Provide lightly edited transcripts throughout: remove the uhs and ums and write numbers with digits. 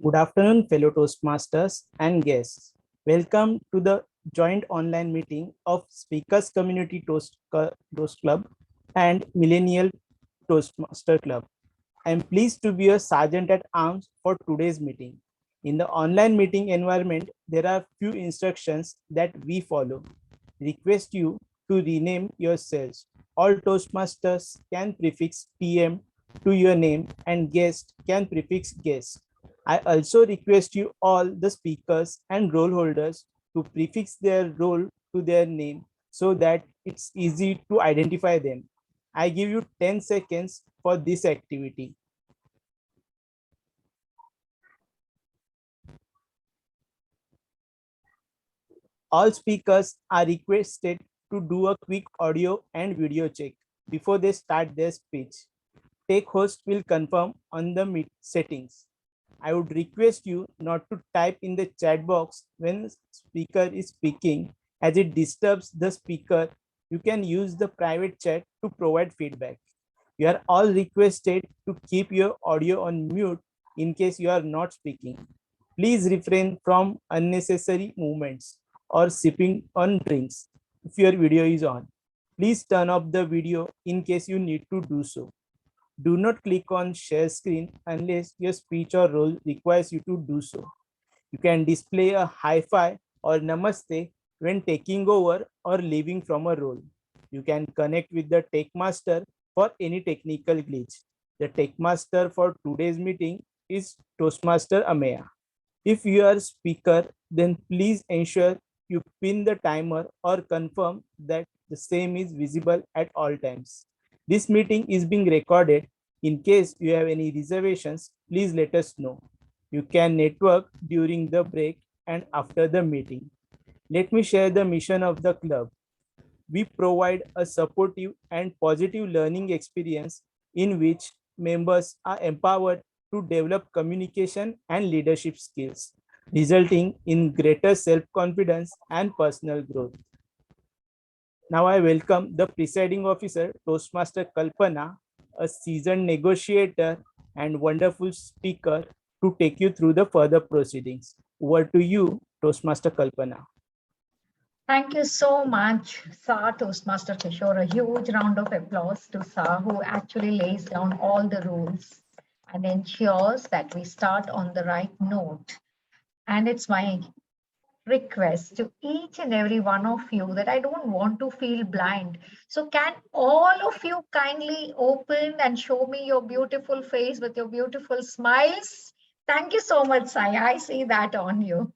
Good afternoon, fellow Toastmasters and guests. Welcome to the joint online meeting of Speakers Community Toast Club and Millennial Toastmaster Club. I am pleased to be a sergeant at arms for today's meeting. In the online meeting environment, there are few instructions that we follow. Request you to rename yourselves. All Toastmasters can prefix TM to your name and guest can prefix guest. I also request you all the speakers and role holders to prefix their role to their name so that it's easy to identify them. I give you 10 seconds for this activity. All speakers are requested to do a quick audio and video check before they start their speech. Tech host will confirm on the settings. I would request you not to type in the chat box when speaker is speaking as it disturbs the speaker. You can use the private chat to provide feedback. You are all requested to keep your audio on mute in case you are not speaking. Please refrain from unnecessary movements or sipping on drinks if your video is on. Please turn off the video in case you need to do so. Do not click on share screen unless your speech or role requires you to do so. You can display a hi-fi or namaste when taking over or leaving from a role. You can connect with the tech master for any technical glitch. The tech master for today's meeting is Toastmaster Ameya. If you are speaker, then please ensure you pin the timer or confirm that the same is visible at all times. This meeting is being recorded. In case you have any reservations, please let us know. You can network during the break and after the meeting. Let me share the mission of the club. We provide a supportive and positive learning experience in which members are empowered to develop communication and leadership skills, resulting in greater self-confidence and personal growth. Now I welcome the presiding officer, Toastmaster Kalpana, a seasoned negotiator and wonderful speaker, to take you through the further proceedings. Over to you, Toastmaster Kalpana. Thank you so much, Sa Toastmaster Kishore. A huge round of applause to Sa, who actually lays down all the rules and ensures that we start on the right note. And it's my request to each and every one of you that I don't want to feel blind. So can all of you kindly open and show me your beautiful face with your beautiful smiles? Thank you so much, Sai. I see that on you.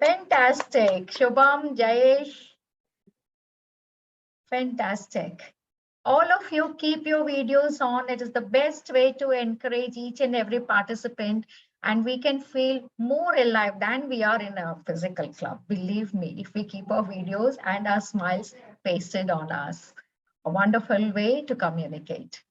Fantastic. Shubham, Jayesh. Fantastic. All of you keep your videos on. It is the best way to encourage each and every participant, and we can feel more alive than we are in a physical club. Believe me, if we keep our videos and our smiles pasted on us. A wonderful way to communicate.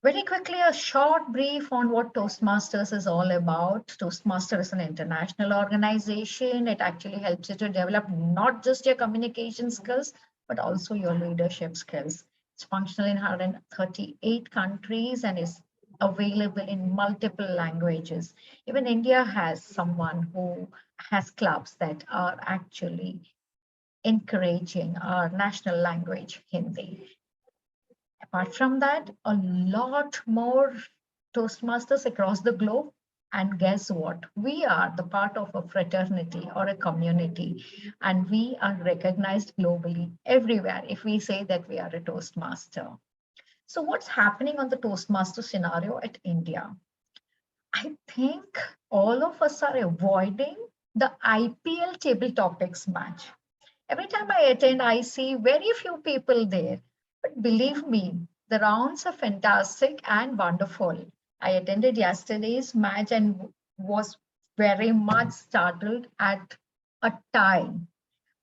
Very quickly, a short brief on what Toastmasters is all about. Toastmasters is an international organization. It actually helps you to develop not just your communication skills, but also your leadership skills. It's functional in 138 countries and is available in multiple languages. Even India has someone who has clubs that are actually encouraging our national language, Hindi. Apart from that, a lot more Toastmasters across the globe. And guess what? We are the part of a fraternity or a community, and we are recognized globally everywhere if we say that we are a Toastmaster. So what's happening on the Toastmaster scenario at India? I think all of us are avoiding the IPL table topics match. Every time I attend, I see very few people there. But believe me, the rounds are fantastic and wonderful. I attended yesterday's match and was very much startled at a tie.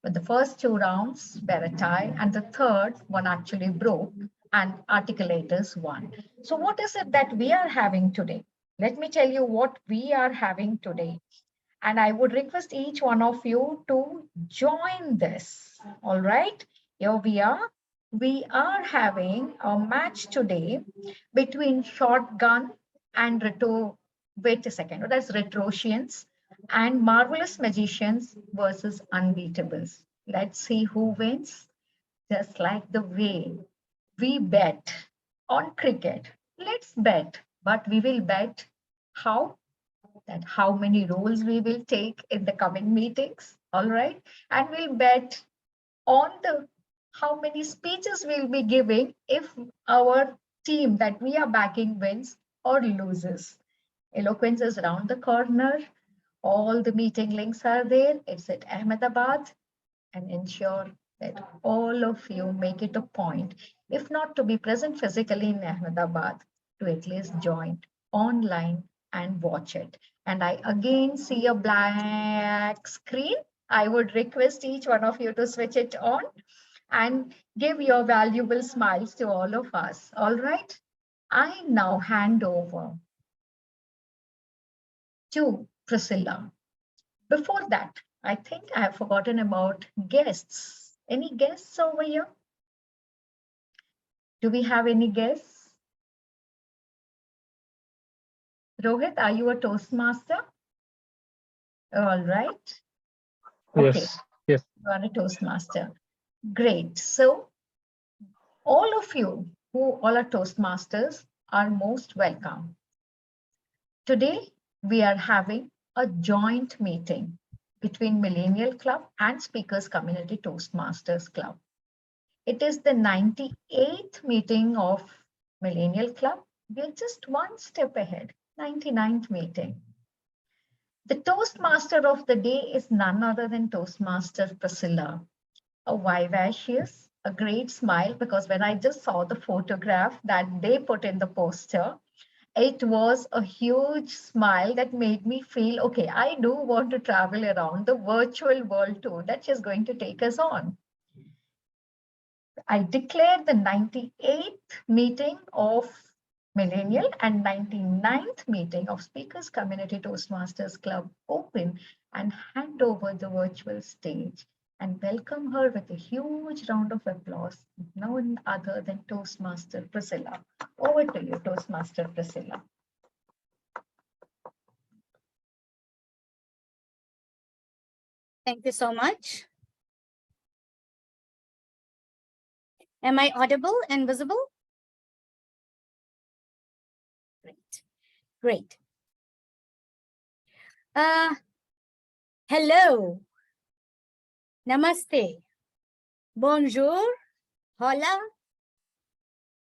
But the first two rounds were a tie, and the third one actually broke, and articulators won. So, what is it that we are having today? Let me tell you what we are having today. And I would request each one of you to join this. All right, here we are. We are having a match today between shotgun and wait a second. That's Retrosians and Marvelous Magicians versus Unbeatables. Let's see who wins. Just like the way we bet on cricket. Let's bet, but we will bet how? That how many roles we will take in the coming meetings. All right. And we'll bet on the how many speeches we'll be giving if our team that we are backing wins or loses. Eloquence is around the corner. All the meeting links are there. It's at Ahmedabad, and ensure that all of you make it a point, if not to be present physically in Ahmedabad, to at least join online and watch it. And I again see a black screen. I would request each one of you to switch it on and give your valuable smiles to all of us. All right. I now hand over to Priscilla. Before that, I think I have forgotten about guests. Any guests over here? Do we have any guests? Rohit, are you a Toastmaster? All right. Okay. Yes. You are a Toastmaster. Great. So all of you who all are Toastmasters are most welcome. Today, we are having a joint meeting between Millennial Club and Speakers Community Toastmasters Club. It is the 98th meeting of Millennial Club. We are just one step ahead, 99th meeting. The Toastmaster of the day is none other than Toastmaster Priscilla. A vivacious, a great smile, because when I just saw the photograph that they put in the poster, it was a huge smile that made me feel, okay, I do want to travel around the virtual world too, that she's going to take us on. I declare the 98th meeting of Millennial and 99th meeting of Speakers Community Toastmasters Club open and hand over the virtual stage and welcome her with a huge round of applause, none other than Toastmaster Priscilla. Over to you, Toastmaster Priscilla. Thank you so much. Am I audible and visible? Great. Hello. Namaste. Bonjour. Hola.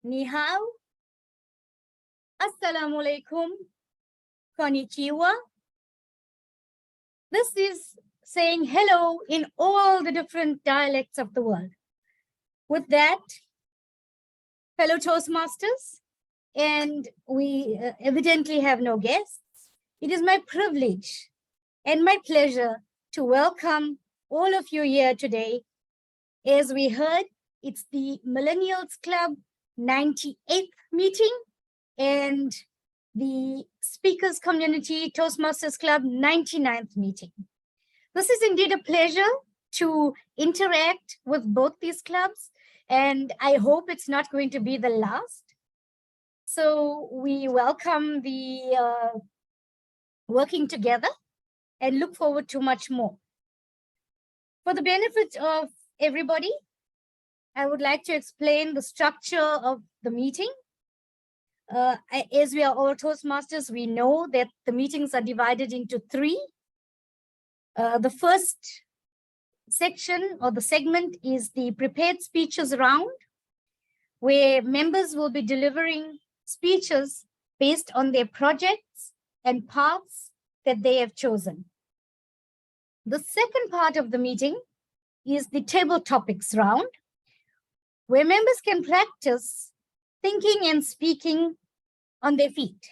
Ni hao. Assalamu alaikum. Konnichiwa. This is saying hello in all the different dialects of the world. With that, fellow Toastmasters, and we evidently have no guests, it is my privilege and my pleasure to welcome all of you here today. As we heard, it's the Millennials Club 98th meeting and the Speakers Community Toastmasters Club 99th meeting. This is indeed a pleasure to interact with both these clubs, and I hope it's not going to be the last. So we welcome the working together and look forward to much more. For the benefit of everybody, I would like to explain the structure of the meeting. As we are all Toastmasters, we know that the meetings are divided into three. The first section or the segment is the prepared speeches round, where members will be delivering speeches based on their projects and paths that they have chosen. The second part of the meeting is the table topics round, where members can practice thinking and speaking on their feet.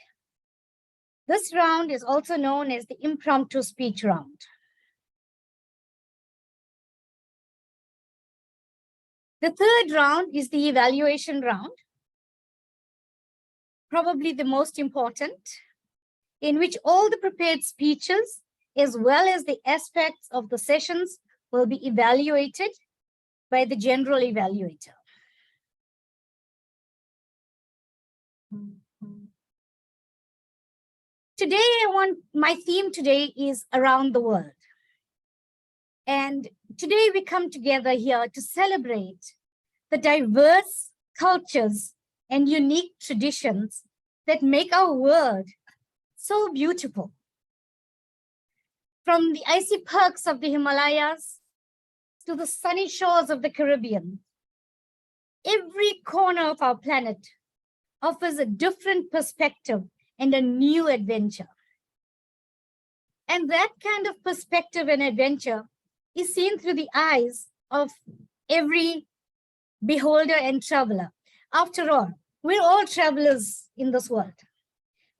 This round is also known as the impromptu speech round. The third round is the evaluation round, probably the most important, in which all the prepared speeches, as well as the aspects of the sessions, will be evaluated by the general evaluator. Today, my theme today is around the world. And today we come together here to celebrate the diverse cultures and unique traditions that make our world so beautiful. From the icy perks of the Himalayas to the sunny shores of the Caribbean, every corner of our planet offers a different perspective and a new adventure. And that kind of perspective and adventure is seen through the eyes of every beholder and traveler. After all, we're all travelers in this world.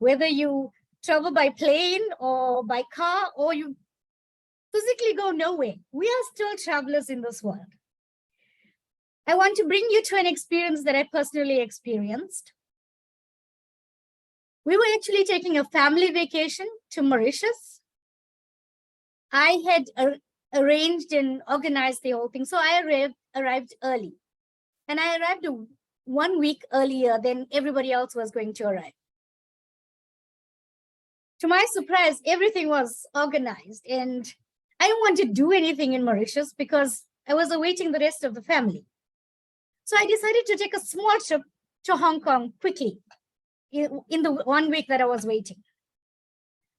Whether you travel by plane or by car, or you physically go nowhere, we are still travelers in this world. I want to bring you to an experience that I personally experienced. We were actually taking a family vacation to Mauritius. I had arranged and organized the whole thing, so I arrived early. And I arrived 1 week earlier than everybody else was going to arrive. To my surprise, everything was organized, and I didn't want to do anything in Mauritius because I was awaiting the rest of the family. So I decided to take a small trip to Hong Kong quickly in the 1 week that I was waiting.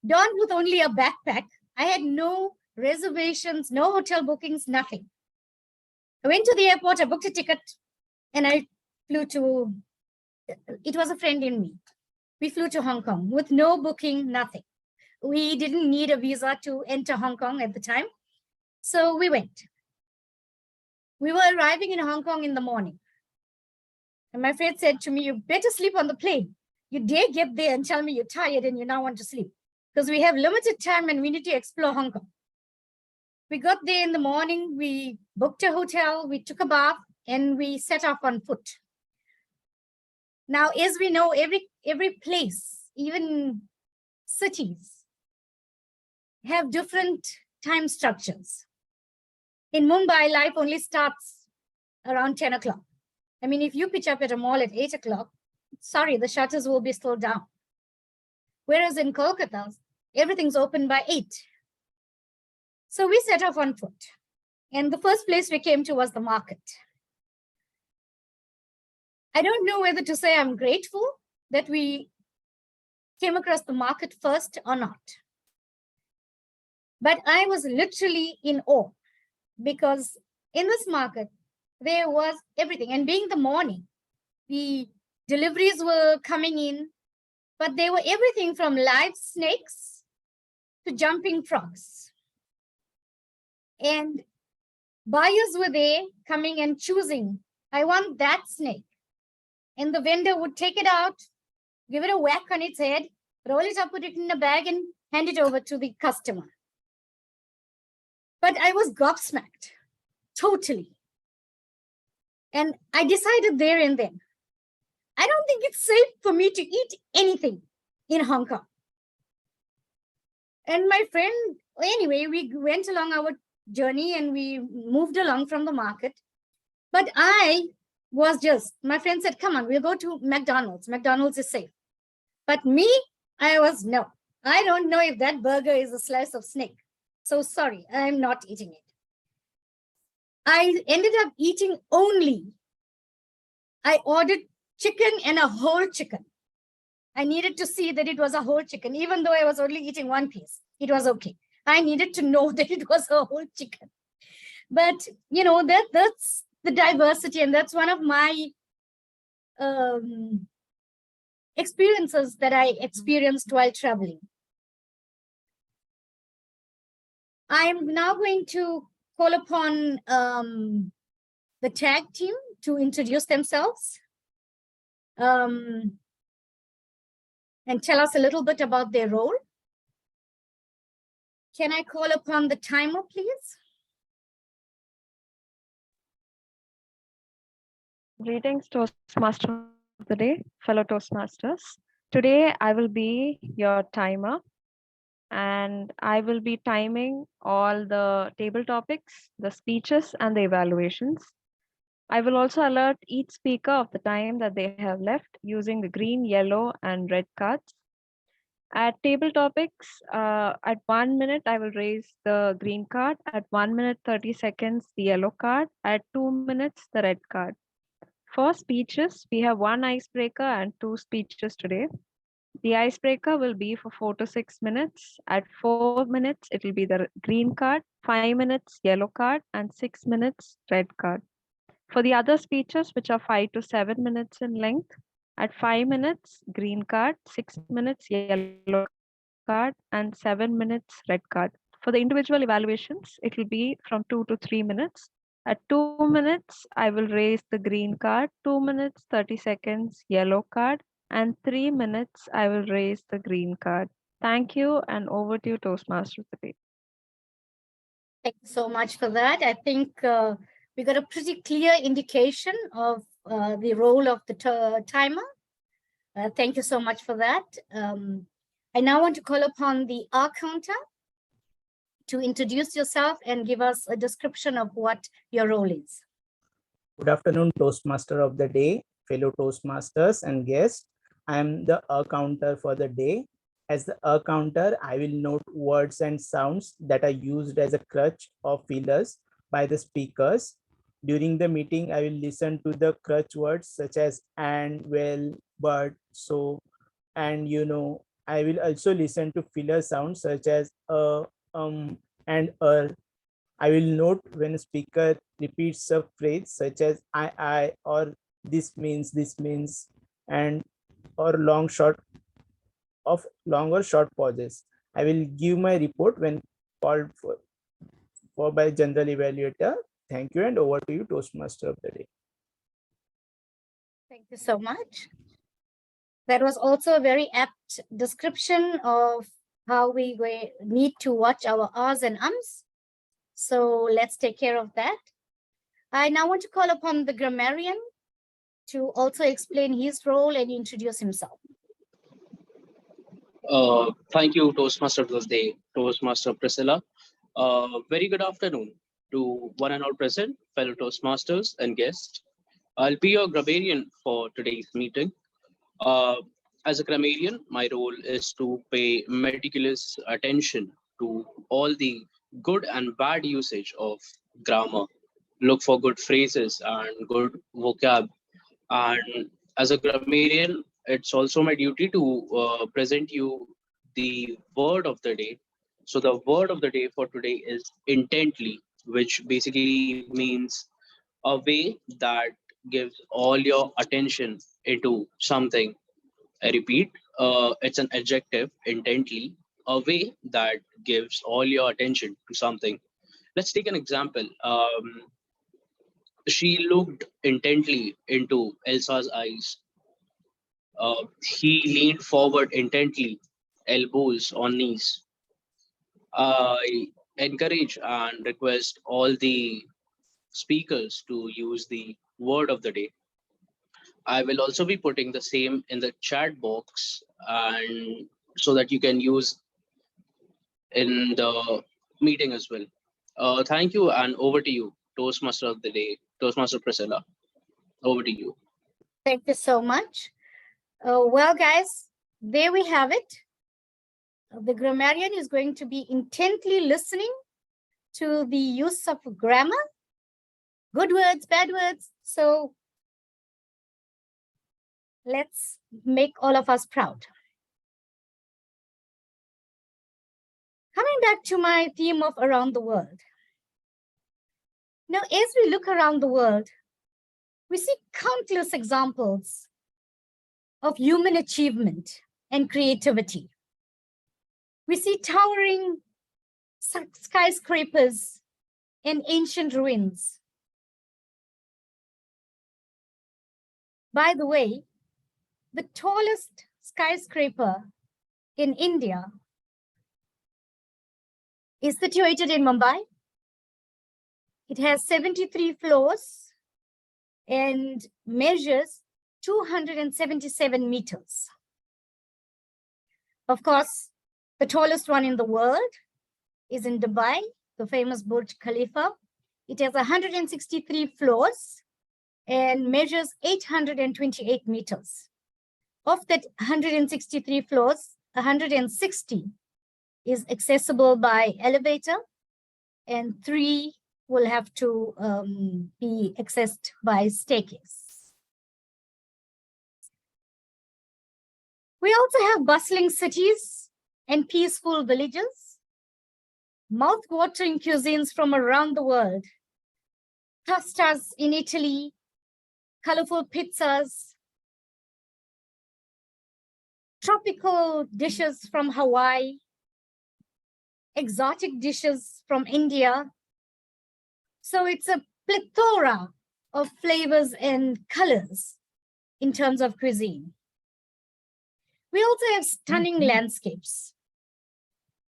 Donned with only a backpack, I had no reservations, no hotel bookings, nothing. I went to the airport, I booked a ticket, and I flew to, it was a friend in me. We flew to Hong Kong with no booking, nothing. We didn't need a visa to enter Hong Kong at the time. So we went. We were arriving in Hong Kong in the morning. And my friend said to me, you better sleep on the plane. You dare get there and tell me you're tired and you now want to sleep. Because we have limited time and we need to explore Hong Kong. We got there in the morning, we booked a hotel, we took a bath, and we set off on foot. Now, as we know, every place, even cities, have different time structures. In Mumbai, life only starts around 10 o'clock. I mean, if you pitch up at a mall at 8 o'clock, sorry, the shutters will be still down. Whereas in Kolkata, everything's open by 8. So we set off on foot. And the first place we came to was the market. I don't know whether to say I'm grateful that we came across the market first or not. But I was literally in awe because in this market, there was everything. And being the morning, the deliveries were coming in, but they were everything from live snakes to jumping frogs. And buyers were there coming and choosing, I want that snake. And the vendor would take it out, give it a whack on its head, roll it up, put it in a bag and hand it over to the customer. But I was gobsmacked, totally. And I decided there and then, I don't think it's safe for me to eat anything in Hong Kong. And my friend, anyway, we went along our journey and we moved along from the market. But I was just, my friend said, come on, we'll go to McDonald's. McDonald's is safe. But me, I was, no, I don't know if that burger is a slice of snake. So sorry, I'm not eating it. I ended up eating only, I ordered chicken and a whole chicken. I needed to see that it was a whole chicken, even though I was only eating one piece. It was okay. I needed to know that it was a whole chicken. But, you know, that's the diversity. And that's one of my experiences that I experienced while traveling. I'm now going to call upon the tag team to introduce themselves and tell us a little bit about their role. Can I call upon the timer, please? Greetings, Toastmaster of the day, fellow Toastmasters. Today, I will be your timer and I will be timing all the table topics, the speeches, and the evaluations. I will also alert each speaker of the time that they have left using the green, yellow, and red cards. At table topics, at 1 minute, I will raise the green card. At 1 minute, 30 seconds, the yellow card. At 2 minutes, the red card. For speeches, we have 1 icebreaker and 2 speeches today. The icebreaker will be for 4 to 6 minutes. At 4 minutes, it will be the green card, 5 minutes, yellow card, and 6 minutes, red card. For the other speeches, which are 5 to 7 minutes in length, at 5 minutes, green card, 6 minutes, yellow card, and 7 minutes, red card. For the individual evaluations, it will be from 2 to 3 minutes. At 2 minutes, I will raise the green card, 2 minutes, 30 seconds, yellow card, and 3 minutes, I will raise the green card. Thank you, and over to you, Toastmasters today. Thank you so much for that. I think we got a pretty clear indication of the role of the timer. Thank you so much for that. I now want to call upon the R counter to introduce yourself and give us a description of what your role is. Good afternoon, Toastmaster of the day, fellow Toastmasters and guests. I am the counter for the day. As the counter, I will note words and sounds that are used as a crutch or fillers by the speakers. During the meeting, I will listen to the crutch words such as and, well, but, so, and you know. I will also listen to filler sounds such as and I will note when a speaker repeats a phrase such as I, or this means, and or long or short pauses. I will give my report when called for by general evaluator. Thank you, and over to you, Toastmaster of the day. Thank you so much. That was also a very apt description of how we need to watch our R's and Ums. So let's take care of that. I now want to call upon the grammarian to also explain his role and introduce himself. Thank you, Toastmaster of the day, Toastmaster Priscilla. Very good afternoon to one and all present, fellow Toastmasters and guests. I'll be your grammarian for today's meeting. As a grammarian, my role is to pay meticulous attention to all the good and bad usage of grammar, look for good phrases and good vocab. And as a grammarian, it's also my duty to present you the word of the day. So the word of the day for today is intently, which basically means a way that gives all your attention into something. I repeat, it's an adjective, intently, a way that gives all your attention to something. Let's take an example. She looked intently into Elsa's eyes. He leaned forward intently, elbows on knees. I encourage and request all the speakers to use the word of the day. I will also be putting the same in the chat box, and so that you can use in the meeting as well. Thank you, and over to you, Toastmaster of the day, Toastmaster Priscilla. Over to you. Thank you so much. Well, guys, there we have it. The grammarian is going to be intently listening to the use of grammar, good words, bad words. So let's make all of us proud. Coming back to my theme of around the world. Now, as we look around the world, we see countless examples of human achievement and creativity. We see towering skyscrapers and ancient ruins. By the way, the tallest skyscraper in India is situated in Mumbai. It has 73 floors and measures 277 meters. Of course, the tallest one in the world is in Dubai, the famous Burj Khalifa. It has 163 floors and measures 828 meters. Of that 163 floors, 160 is accessible by elevator, and 3 will have to be accessed by staircase. We also have bustling cities and peaceful villages, mouth-watering cuisines from around the world, pastas in Italy, colorful pizzas, tropical dishes from Hawaii, exotic dishes from India. So it's a plethora of flavors and colors in terms of cuisine. We also have stunning landscapes.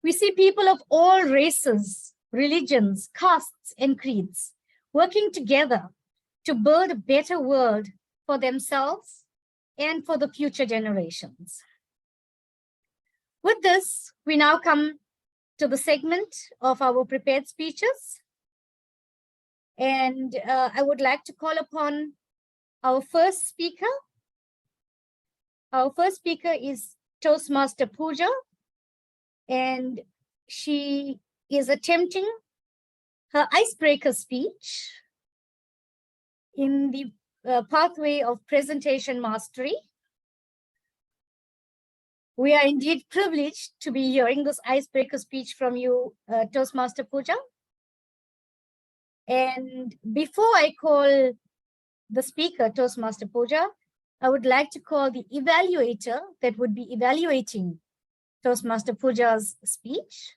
We see people of all races, religions, castes, and creeds working together to build a better world for themselves and for the future generations. With this, we now come to the segment of our prepared speeches. And I would like to call upon our first speaker. Our first speaker is Toastmaster Pooja, and she is attempting her icebreaker speech in the pathway of presentation mastery. We are indeed privileged to be hearing this icebreaker speech from you, Toastmaster Pooja. And before I call the speaker, Toastmaster Pooja, I would like to call the evaluator that would be evaluating Toastmaster Pooja's speech.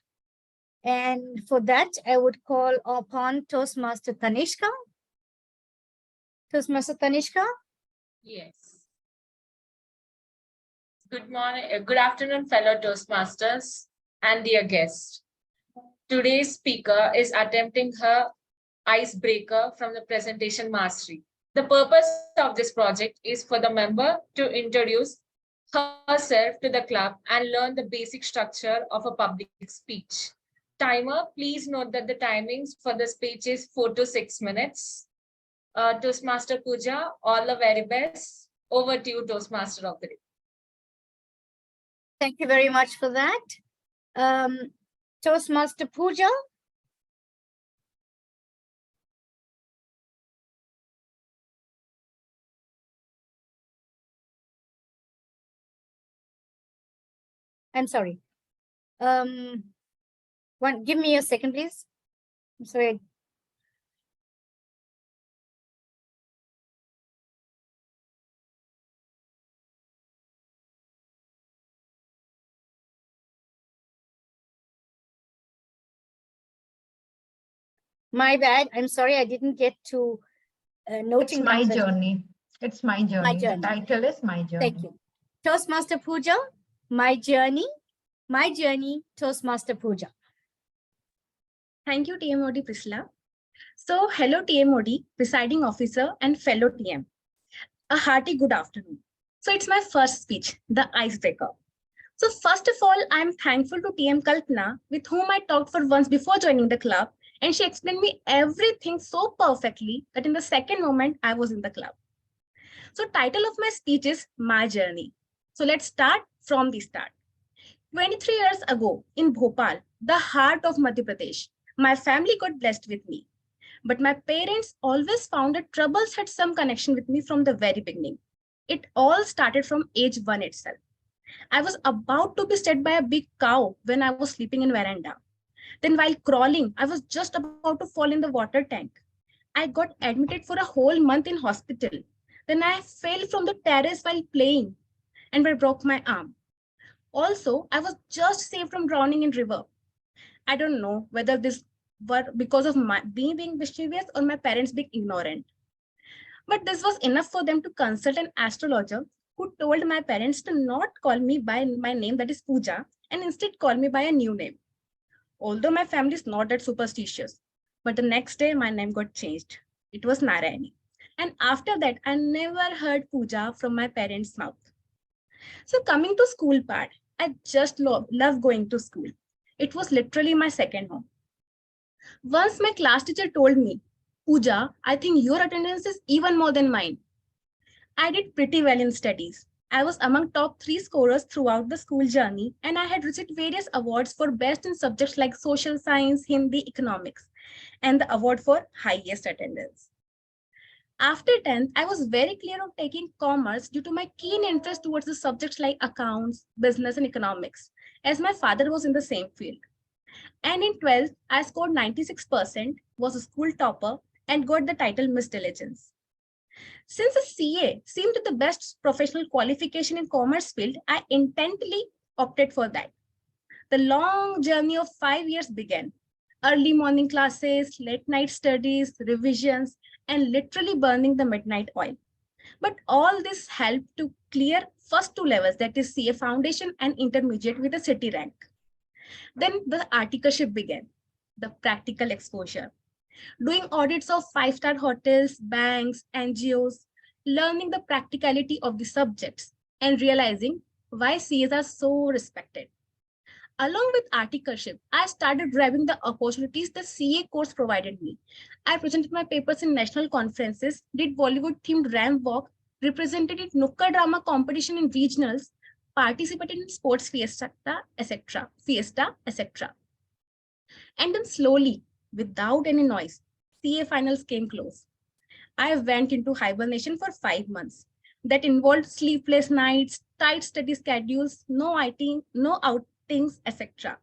And for that, I would call upon Toastmaster Tanishka. Toastmaster Tanishka? Yes. Good morning, good afternoon, fellow Toastmasters and dear guests. Today's speaker is attempting her icebreaker from the presentation mastery. The purpose of this project is for the member to introduce herself to the club and learn the basic structure of a public speech. Timer, please note that the timings for the speech is 4 to 6 minutes. Toastmaster Pooja, all the very best. Over to you, Toastmaster of the day. Thank you very much for that. Toastmaster Pooja. I'm sorry. Give me a second, please. I'm sorry. My bad. I'm sorry. I didn't get to noting It's my down the- journey. It's my journey. journey. The title is My Journey. Thank you. Toastmaster Pooja, my journey, Toastmaster Pooja. Thank you, TMOD Priscilla. So, hello TMOD, presiding officer and fellow TM. A hearty good afternoon. So, it's my first speech, the icebreaker. So, first of all, I'm thankful to TM Kalpana, with whom I talked for once before joining the club, and she explained me everything so perfectly that in the second moment, I was in the club. So, title of my speech is My Journey. So, let's start from the start. 23 years ago in Bhopal, the heart of Madhya Pradesh, my family got blessed with me. But my parents always found that troubles had some connection with me from the very beginning. It all started from age 1 itself. I was about to be sted by a big cow when I was sleeping in veranda. Then while crawling, I was just about to fall in the water tank. I got admitted for a whole month in hospital. Then I fell from the terrace while playing and I broke my arm. Also, I was just saved from drowning in river. I don't know whether this were because of me being mischievous or my parents being ignorant. But this was enough for them to consult an astrologer who told my parents to not call me by my name, that is Pooja, and instead call me by a new name. Although my family is not that superstitious, but the next day my name got changed. It was Narayani. And after that, I never heard Pooja from my parents' mouth. So coming to school part, I just love going to school. It was literally my second home. Once my class teacher told me, Pooja, I think your attendance is even more than mine. I did pretty well in studies, I was among top 3 scorers throughout the school journey, and I had received various awards for best in subjects like social science, Hindi, economics, and the award for highest attendance. After 10th, I was very clear on taking commerce due to my keen interest towards the subjects like accounts, business, and economics, as my father was in the same field. And in 12th, I scored 96%, was a school topper, and got the title Miss Diligence. Since a CA seemed the best professional qualification in commerce field, I intently opted for that. The long journey of 5 years began. Early morning classes, late night studies, revisions, and literally burning the midnight oil. But all this helped to clear first 2 levels, that is CA Foundation and Intermediate with a city rank. Then the articleship began, the practical exposure. Doing audits of 5-star hotels, banks, NGOs, learning the practicality of the subjects, and realizing why CAs are so respected. Along with articleship, I started grabbing the opportunities the CA course provided me. I presented my papers in national conferences, did Bollywood-themed ramp walk, represented in Nukkad drama competition in regionals, participated in sports fiesta, etc. And then slowly, without any noise, CA finals came close. I went into hibernation for 5 months. That involved sleepless nights, tight study schedules, no outings, etc.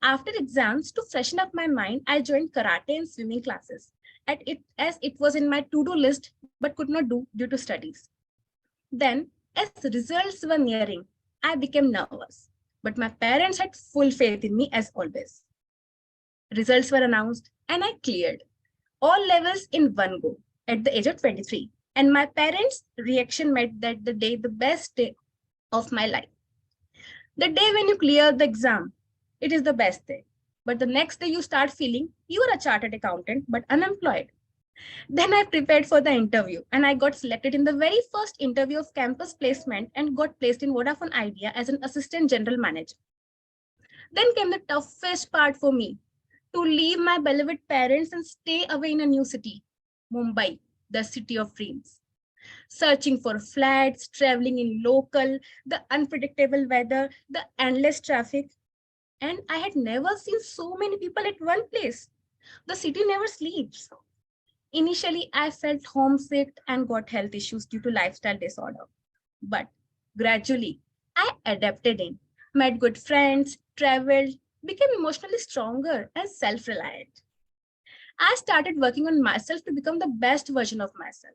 After exams, to freshen up my mind, I joined karate and swimming classes, as it was in my to-do list, but could not do due to studies. Then, as results were nearing, I became nervous, but my parents had full faith in me as always. Results were announced and I cleared all levels in one go at the age of 23. And my parents' reaction made that the day the best day of my life. The day when you clear the exam, it is the best day. But the next day you start feeling you are a chartered accountant but unemployed. Then I prepared for the interview and I got selected in the very first interview of campus placement and got placed in Vodafone Idea as an assistant general manager. Then came the toughest part for me, to leave my beloved parents and stay away in a new city, Mumbai, the city of dreams. Searching for flats, traveling in local, the unpredictable weather, the endless traffic. And I had never seen so many people at one place. The city never sleeps. Initially, I felt homesick and got health issues due to lifestyle disorder. But gradually, I adapted in, met good friends, traveled, became emotionally stronger and self-reliant. I started working on myself to become the best version of myself.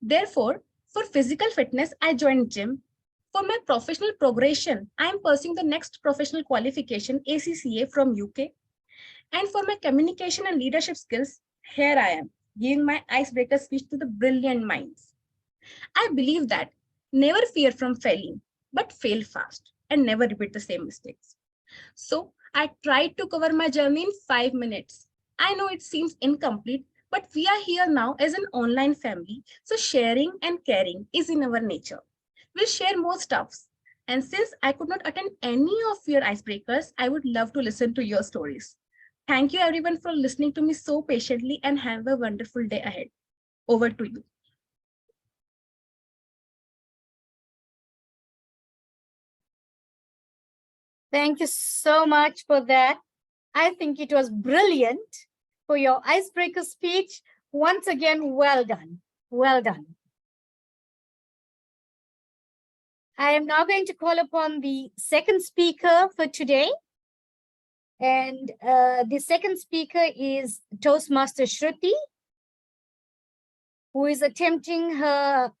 Therefore, for physical fitness, I joined gym. For my professional progression, I am pursuing the next professional qualification, ACCA from UK. And for my communication and leadership skills, here I am, giving my icebreaker speech to the brilliant minds. I believe that never fear from failing, but fail fast and never repeat the same mistakes. So I tried to cover my journey in 5 minutes. I know it seems incomplete, but we are here now as an online family. So sharing and caring is in our nature. We'll share more stuffs. And since I could not attend any of your icebreakers, I would love to listen to your stories. Thank you everyone for listening to me so patiently and have a wonderful day ahead. Over to you. Thank you so much for that. I think it was brilliant for your icebreaker speech. Once again, well done. Well done. I am now going to call upon the second speaker for today. And the second speaker is Toastmaster Shruti, who is attempting her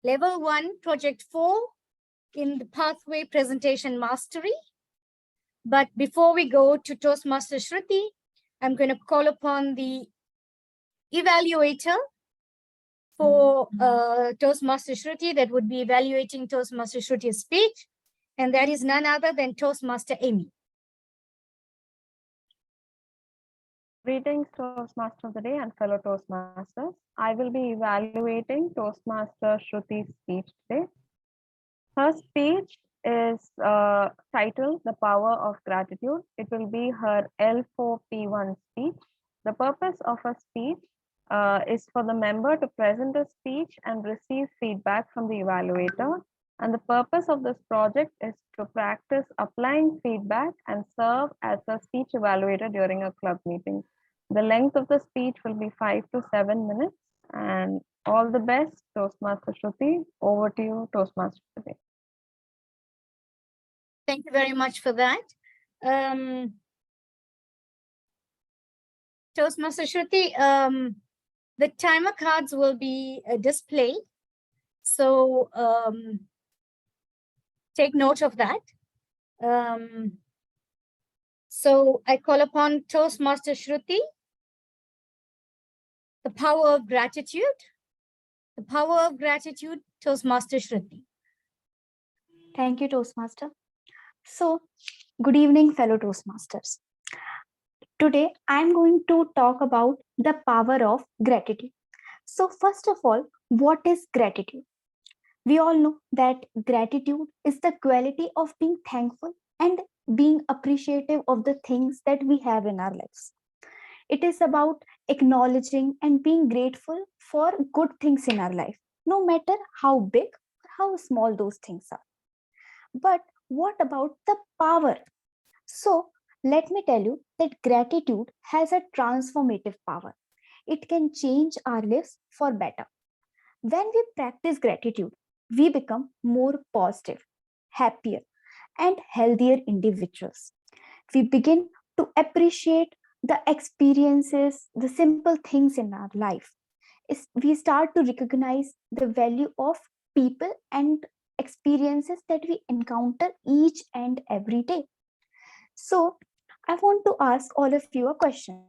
level 1, project 4 in the pathway presentation mastery. But before we go to Toastmaster Shruti, I'm going to call upon the evaluator for Toastmaster Shruti that would be evaluating Toastmaster Shruti's speech. And that is none other than Toastmaster Amy. Greetings, Toastmaster of the Day and fellow Toastmasters. I will be evaluating Toastmaster Shruti's speech today. Her speech is titled The Power of Gratitude. It will be her L4P1 speech. The purpose of her speech is for the member to present a speech and receive feedback from the evaluator. And the purpose of this project is to practice applying feedback and serve as a speech evaluator during a club meeting. The length of the speech will be 5 to 7 minutes. And all the best, Toastmaster Shruti. Over to you, Toastmaster today. Thank you very much for that. Toastmaster Shruti, the timer cards will be displayed. So take note of that. So I call upon Toastmaster Shruti. The power of gratitude. The power of gratitude, Toastmaster Shruti. Thank you, Toastmaster. So, good evening, fellow Toastmasters. Today, I'm going to talk about the power of gratitude. So, first of all, what is gratitude? We all know that gratitude is the quality of being thankful and being appreciative of the things that we have in our lives. It is about acknowledging and being grateful for good things in our life, no matter how big or how small those things are. But what about the power? So, let me tell you that gratitude has a transformative power. It can change our lives for better. When we practice gratitude, we become more positive, happier, and healthier individuals. We begin to appreciate the experiences, the simple things in our life. We start to recognize the value of people and experiences that we encounter each and every day. So, I want to ask all of you a question,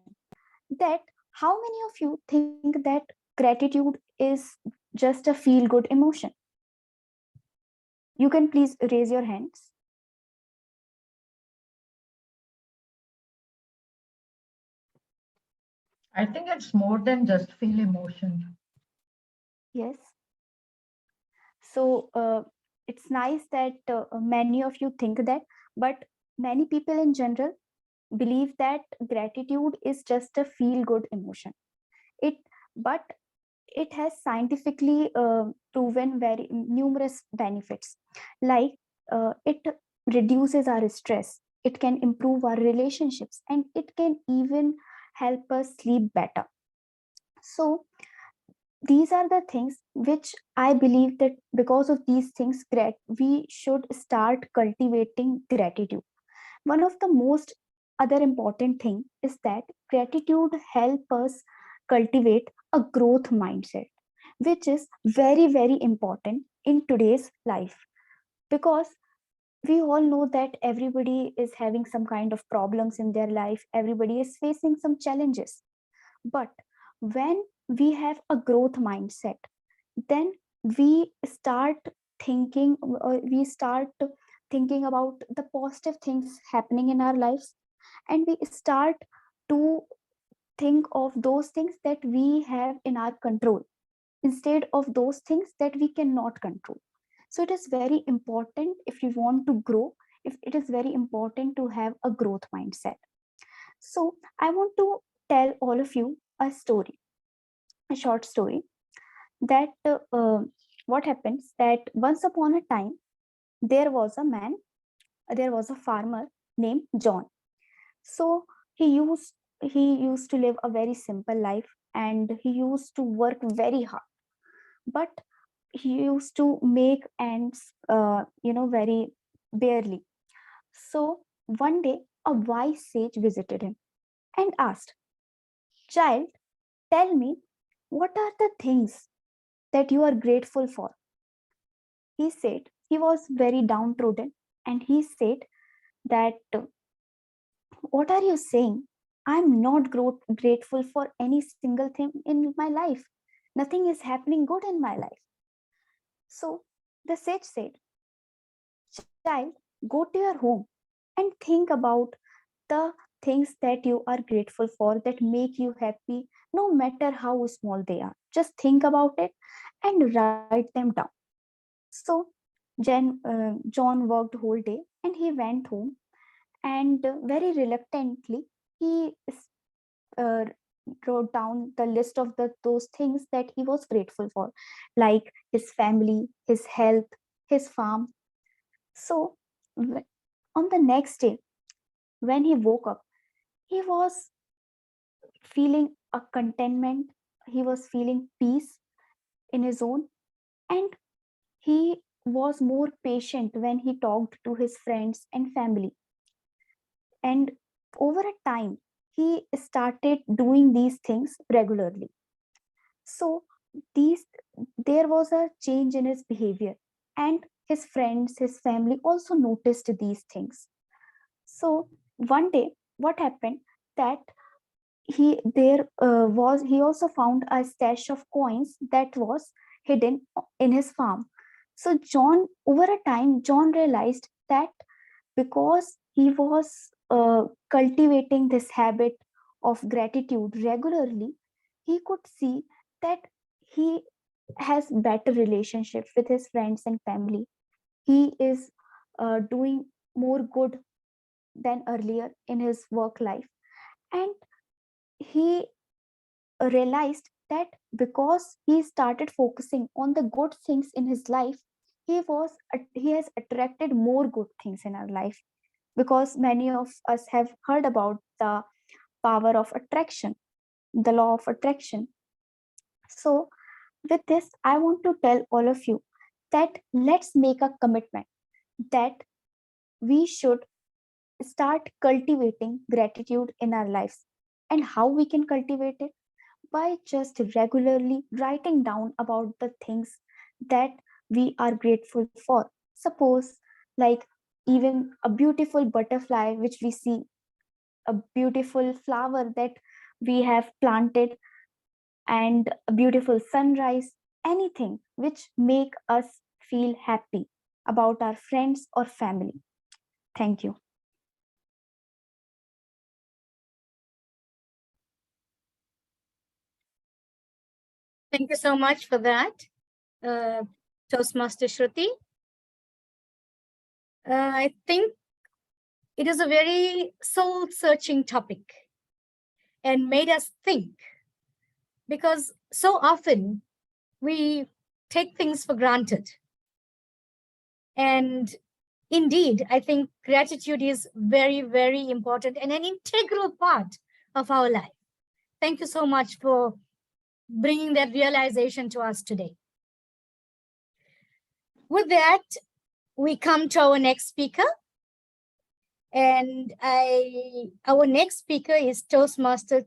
that how many of you think that gratitude is just a feel good emotion? You can please raise your hands. I think it's more than just feel emotion. Yes. So it's nice that many of you think that, but many people in general believe that gratitude is just a feel good emotion. But it has scientifically proven very numerous benefits, like it reduces our stress, it can improve our relationships, and it can even help us sleep better. So these are the things which I believe that because of these things, we should start cultivating gratitude. One of the most other important thing is that gratitude help us cultivate a growth mindset, which is very, very important in today's life, because we all know that everybody is having some kind of problems in their life, everybody is facing some challenges. But when we have a growth mindset, then we start thinking about the positive things happening in our lives, and we start to think of those things that we have in our control instead of those things that we cannot control. So it is very important, if you want to grow, if it is very important to have a growth mindset. So I want to tell all of you a story, a short story, that what happens that once upon a time there was a farmer named John. So he used to live a very simple life, and he used to work very hard, but he used to make ends very barely. So one day a wise sage visited him and asked, "Child, tell me, what are the things that you are grateful for?" He said, he was very downtrodden, and he said that, "What are you saying? I'm not grateful for any single thing in my life. Nothing is happening good in my life." So the sage said, "Child, go to your home and think about the things that you are grateful for, that make you happy, no matter how small they are. Just think about it and write them down." So John worked whole day, and he went home, and very reluctantly he wrote down the list of those things that he was grateful for, like his family, his health, his farm. So on the next day, when he woke up, he was feeling a contentment, he was feeling peace in his own, and he was more patient when he talked to his friends and family. And over a time, he started doing these things regularly. So these there was a change in his behavior, and his friends, his family also noticed these things. So one day, what happened that he also found a stash of coins that was hidden in his farm. So John, over a time, John realized that because he was cultivating this habit of gratitude regularly, he could see that he has better relationship with his friends and family. He is doing more good than earlier in his work life, and he realized that because he started focusing on the good things in his life, he has attracted more good things in our life, because many of us have heard about the power of attraction, the law of attraction. So with this, I want to tell all of you that let's make a commitment that we should start cultivating gratitude in our lives. And how we can cultivate it? By just regularly writing down about the things that we are grateful for. Suppose, like, even a beautiful butterfly which we see, a beautiful flower that we have planted, and a beautiful sunrise, anything which make us feel happy about our friends or family. Thank you. Thank you so much for that, Toastmaster Shruti. I think it is a very soul-searching topic and made us think, because so often we take things for granted. And indeed, I think gratitude is very, very important and an integral part of our life. Thank you so much for bringing that realization to us today. With that, we come to our next speaker. And our next speaker is Toastmaster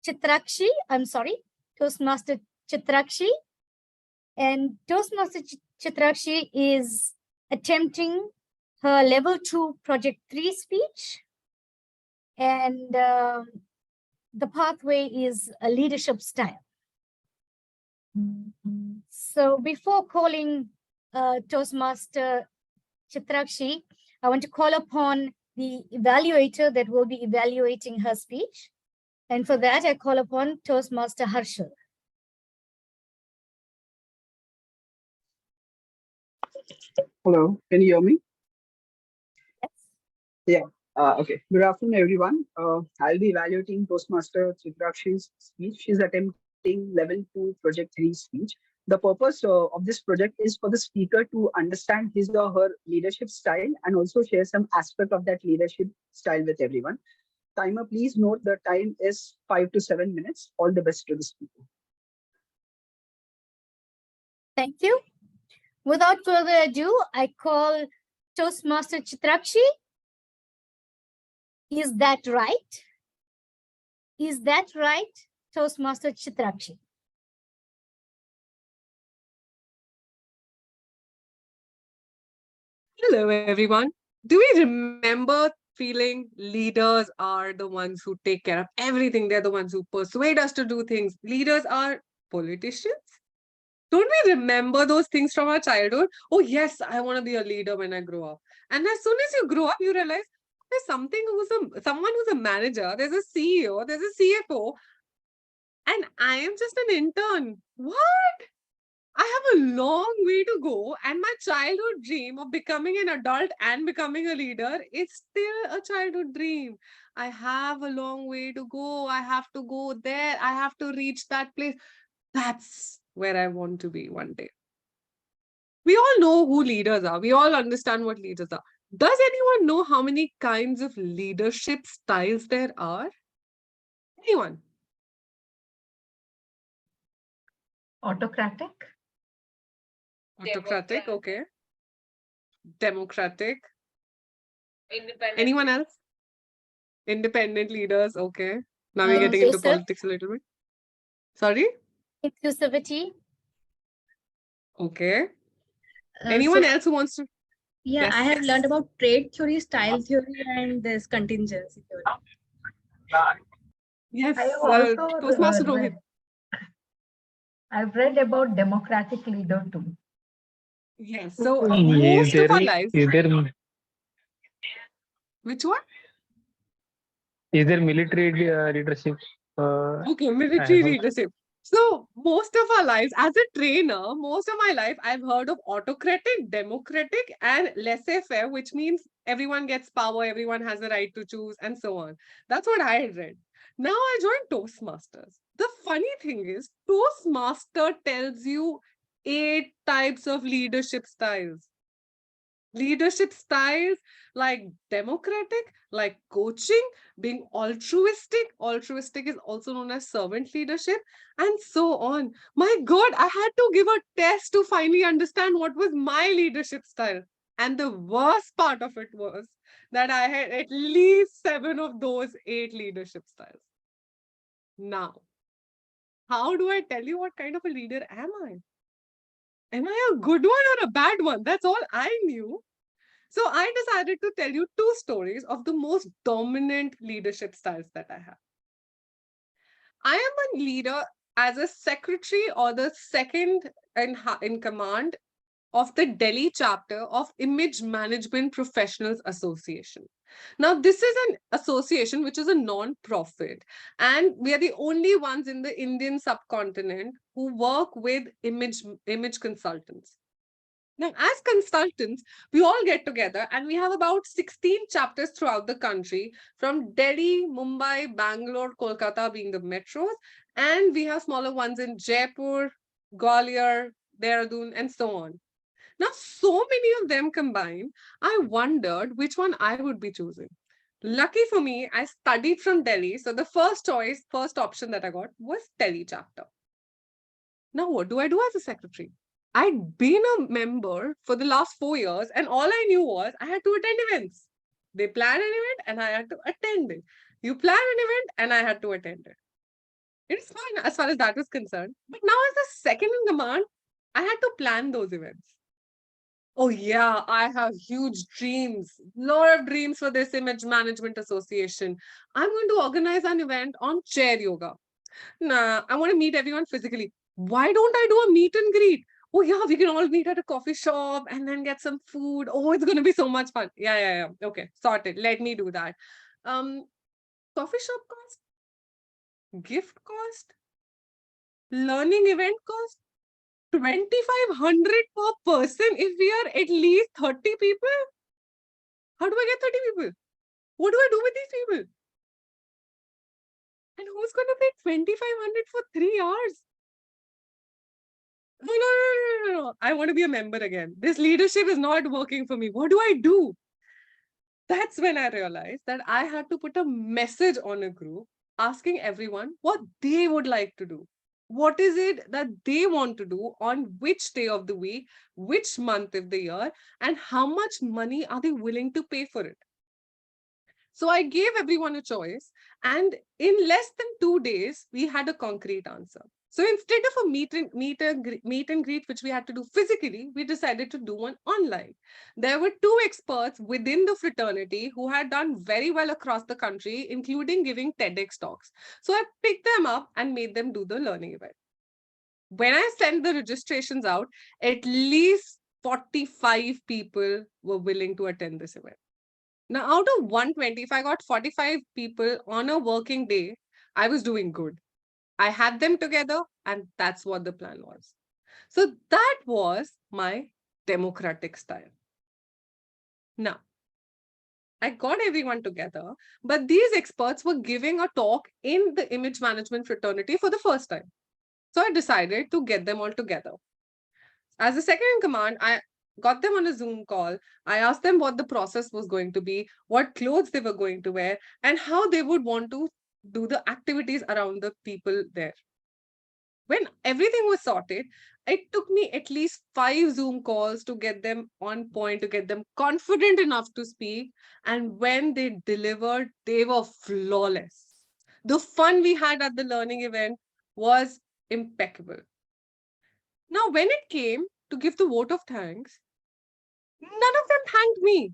Chitrakshi. I'm sorry, Toastmaster Chitrakshi. And Toastmaster Chitrakshi is attempting her level 2 project 3 speech. And the pathway is a leadership style. So before calling Toastmaster Chitrakshi, I want to call upon the evaluator that will be evaluating her speech. And for that, I call upon Toastmaster Harshal. Hello, can you hear me? Yes. Yeah. Okay. Good afternoon, everyone. I'll be evaluating Toastmaster Chitrakshi's speech. She's attempting level 2 project 3 speech. The purpose of this project is for the speaker to understand his or her leadership style and also share some aspect of that leadership style with everyone. Timer, please note the time is 5 to 7 minutes. All the best to the speaker. Thank you. Without further ado, I call Toastmaster Chitrakshi. Is that right? Is that right, Toastmaster Chitrakshi? Hello, everyone. Do we remember feeling leaders are the ones who take care of everything? They're the ones who persuade us to do things. Leaders are politicians. Don't we remember those things from our childhood? Oh, yes, I want to be a leader when I grow up. And as soon as you grow up, you realize there's someone who's a manager, there's a CEO, there's a CFO, and I am just an intern. What? I a long way to go, and my childhood dream of becoming an adult and becoming a leader is still a childhood dream. I have a long way to go. I have to go there. I have to reach that place. That's where I want to be one day. We all know who leaders are. We all understand what leaders are. Does anyone know how many kinds of leadership styles there are? Anyone? Autocratic. Autocratic, okay. Democratic. Independent. Anyone else? Independent leaders, okay. Now we're getting into Inclusive. politics a little bit. Sorry? Inclusivity. Okay. Uh, Anyone so- else who wants to? Yeah, Yes. I have learned about trait theory, style theory, and this contingency theory. Yes, I have also Toastmaster Rohit. I've read about democratic leader too. Yes. So Is most of there our lives. is there Which one? is there military leadership? Okay, I military have leadership. So most of our lives, as a trainer, most of my life, I've heard of autocratic, democratic, and laissez-faire, which means everyone gets power, everyone has the right to choose, and so on. That's what I had read. Now I joined Toastmasters. The funny thing is, Toastmaster tells you 8 types of leadership styles. Leadership styles like democratic, like coaching, being altruistic. Altruistic is also known as servant leadership, and so on. My God, I had to give a test to finally understand what was my leadership style. And the worst part of it was that I had at least 7 of those 8 leadership styles. Now, how do I tell you what kind of a leader am I? Am I a good one or a bad one? That's all I knew. So I decided to tell you 2 stories of the most dominant leadership styles that I have. I am a leader as a secretary or the second in command of the Delhi chapter of Image Management Professionals Association. Now, this is an association which is a non-profit, and we are the only ones in the Indian subcontinent who work with image consultants. Now, as consultants, we all get together and we have about 16 chapters throughout the country, from Delhi, Mumbai, Bangalore, Kolkata being the metros, and we have smaller ones in Jaipur, Gwalior, Dehradun, and so on. Now, so many of them combined, I wondered which one I would be choosing. Lucky for me, I studied from Delhi. So the first option that I got was Delhi chapter. Now, what do I do as a secretary? I'd been a member for the last 4 years, and all I knew was I had to attend events. They plan an event and I had to attend it. You plan an event and I had to attend it. It's fine as far as that was concerned. But now, as the second in command, I had to plan those events. Oh yeah, I have huge dreams, lot of dreams for this Image Management Association. I'm going to organize an event on chair yoga. Nah, I want to meet everyone physically. Why don't I do a meet and greet? Oh yeah, we can all meet at a coffee shop and then get some food. Oh, it's going to be so much fun. Yeah. Okay, sorted. Let me do that. Coffee shop cost, gift cost, learning event cost, 2,500 per person if we are at least 30 people. How do I get 30 people? What do I do with these people? And who's going to pay 2,500 for 3 hours? No. I want to be a member again. This leadership is not working for me. What do I do? That's when I realized that I had to put a message on a group asking everyone what they would like to do. What is it that they want to do on which day of the week, which month of the year, and how much money are they willing to pay for it? So I gave everyone a choice, and in less than 2 days, we had a concrete answer. So instead of a meet and greet, which we had to do physically, we decided to do one online. There were 2 experts within the fraternity who had done very well across the country, including giving TEDx talks. So I picked them up and made them do the learning event. When I sent the registrations out, at least 45 people were willing to attend this event. Now, out of 120, if I got 45 people on a working day, I was doing good. I had them together, and that's what the plan was. So that was my democratic style. Now, I got everyone together, but these experts were giving a talk in the image management fraternity for the first time. So I decided to get them all together. As a second in command, I got them on a Zoom call. I asked them what the process was going to be, what clothes they were going to wear, and how they would want to do the activities around the people there. When everything was sorted, it took me at least 5 Zoom calls to get them on point, to get them confident enough to speak. And when they delivered, they were flawless. The fun we had at the learning event was impeccable. Now, when it came to give the vote of thanks, none of them thanked me.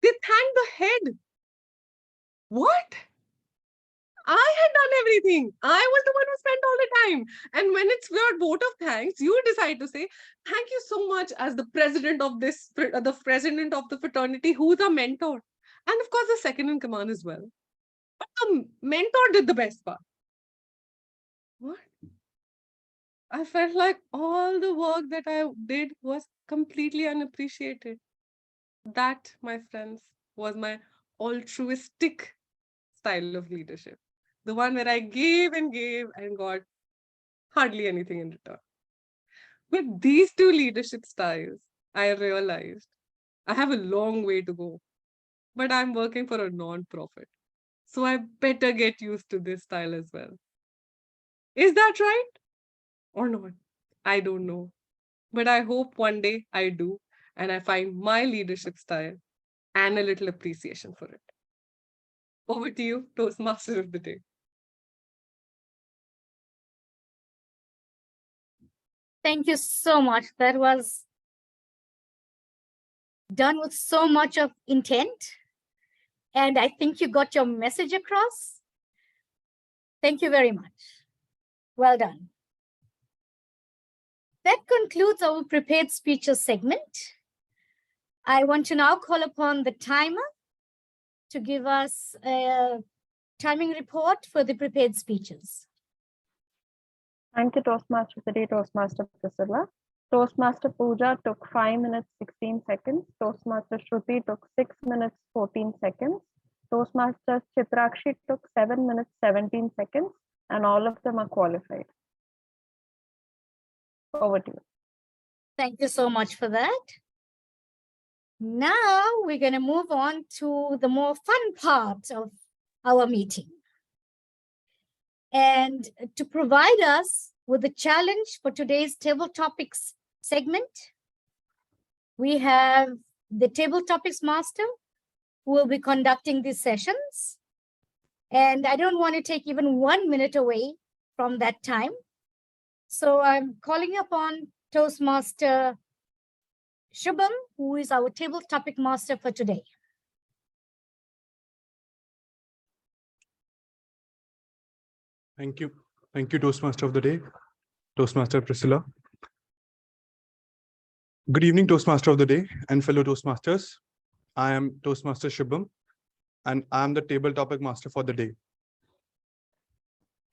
They thanked the head. What? I had done everything. I was the one who spent all the time. And when it's your vote of thanks, you decide to say, thank you so much as the president of this, the president of the fraternity, who's a mentor. And of course, the second in command as well. But the mentor did the best part. What? I felt like all the work that I did was completely unappreciated. That, my friends, was my altruistic style of leadership. The one where I gave and got hardly anything in return. With these two leadership styles, I realized I have a long way to go, but I'm working for a non-profit. So I better get used to this style as well. Is that right or not? I don't know. But I hope one day I do, and I find my leadership style and a little appreciation for it. Over to you, Toastmaster of the Day. Thank you so much. That was done with so much of intent. And I think you got your message across. Thank you very much. Well done. That concludes our prepared speeches segment. I want to now call upon the timer to give us a timing report for the prepared speeches. Thank you, Toastmaster of the Day, Toastmaster Priscilla. Toastmaster Pooja took 5 minutes, 16 seconds. Toastmaster Shruti took 6 minutes, 14 seconds. Toastmaster Chitrakshi took 7 minutes, 17 seconds, and all of them are qualified. Over to you. Thank you so much for that. Now we're going to move on to the more fun part of our meeting. And to provide us with the challenge for today's table topics segment, we have the table topics master who will be conducting these sessions. And I don't want to take even 1 minute away from that time. So I'm calling upon Toastmaster Shubham, who is our table topic master for today. Thank you. Thank you, Toastmaster of the Day, Toastmaster Priscilla. Good evening, Toastmaster of the Day and fellow Toastmasters. I am Toastmaster Shubham, and I am the table topic master for the day.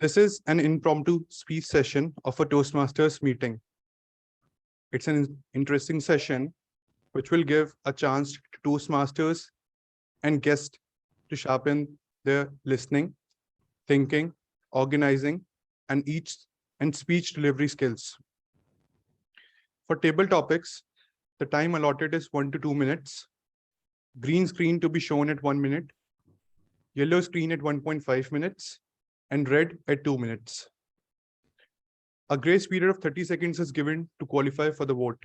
This is an impromptu speech session of a Toastmasters meeting. It's an interesting session which will give a chance to Toastmasters and guests to sharpen their listening, thinking, organizing, and speech delivery skills. For table topics, the time allotted is 1 to 2 minutes. Green screen to be shown at 1 minute, yellow screen at 1.5 minutes, and red at 2 minutes. A grace period of 30 seconds is given to qualify for the vote.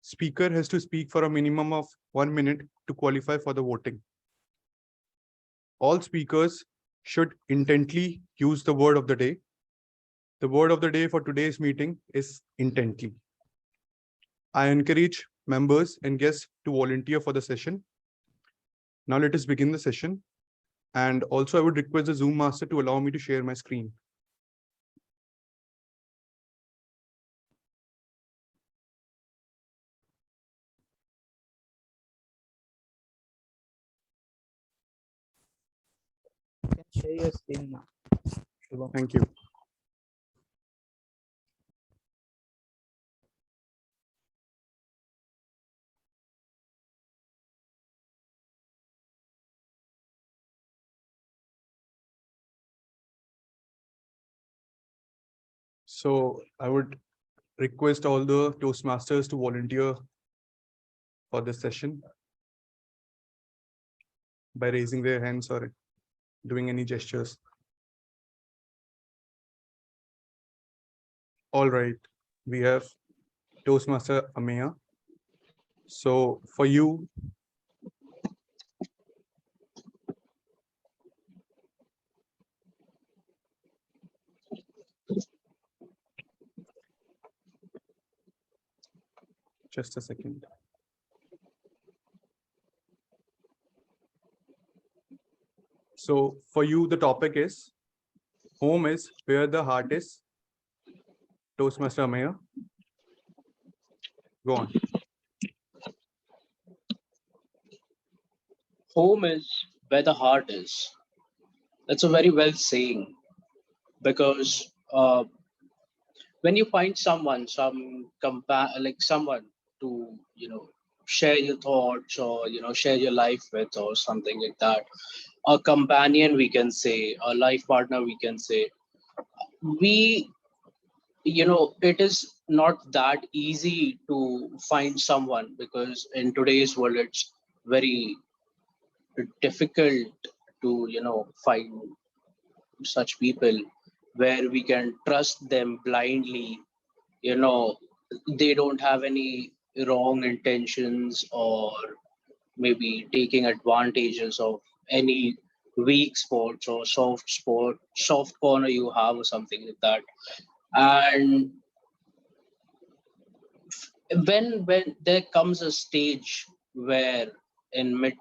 Speaker has to speak for a minimum of 1 minute to qualify for the voting. All speakers should intently use the word of the day. The word of the day for today's meeting is intently. I encourage members and guests to volunteer for the session. Now let us begin the session. And also I would request the Zoom master to allow me to share my screen. You can share your screen now. Thank you. So I would request all the Toastmasters to volunteer for this session by raising their hands or doing any gestures. All right, we have Toastmaster Ameya. So for you, just a second. So for you, the topic is home is where the heart is. Toastmaster Ameya, go on. Home is where the heart is. That's a very well saying, because when you find someone, like someone to share your thoughts or share your life with or something like that, a companion we can say, a life partner we can say, we it is not that easy to find someone, because in today's world it's very difficult to find such people where we can trust them blindly. you know they don't have any wrong intentions, or maybe taking advantages of any weak spots or soft corner you have or something like that. And when there comes a stage where in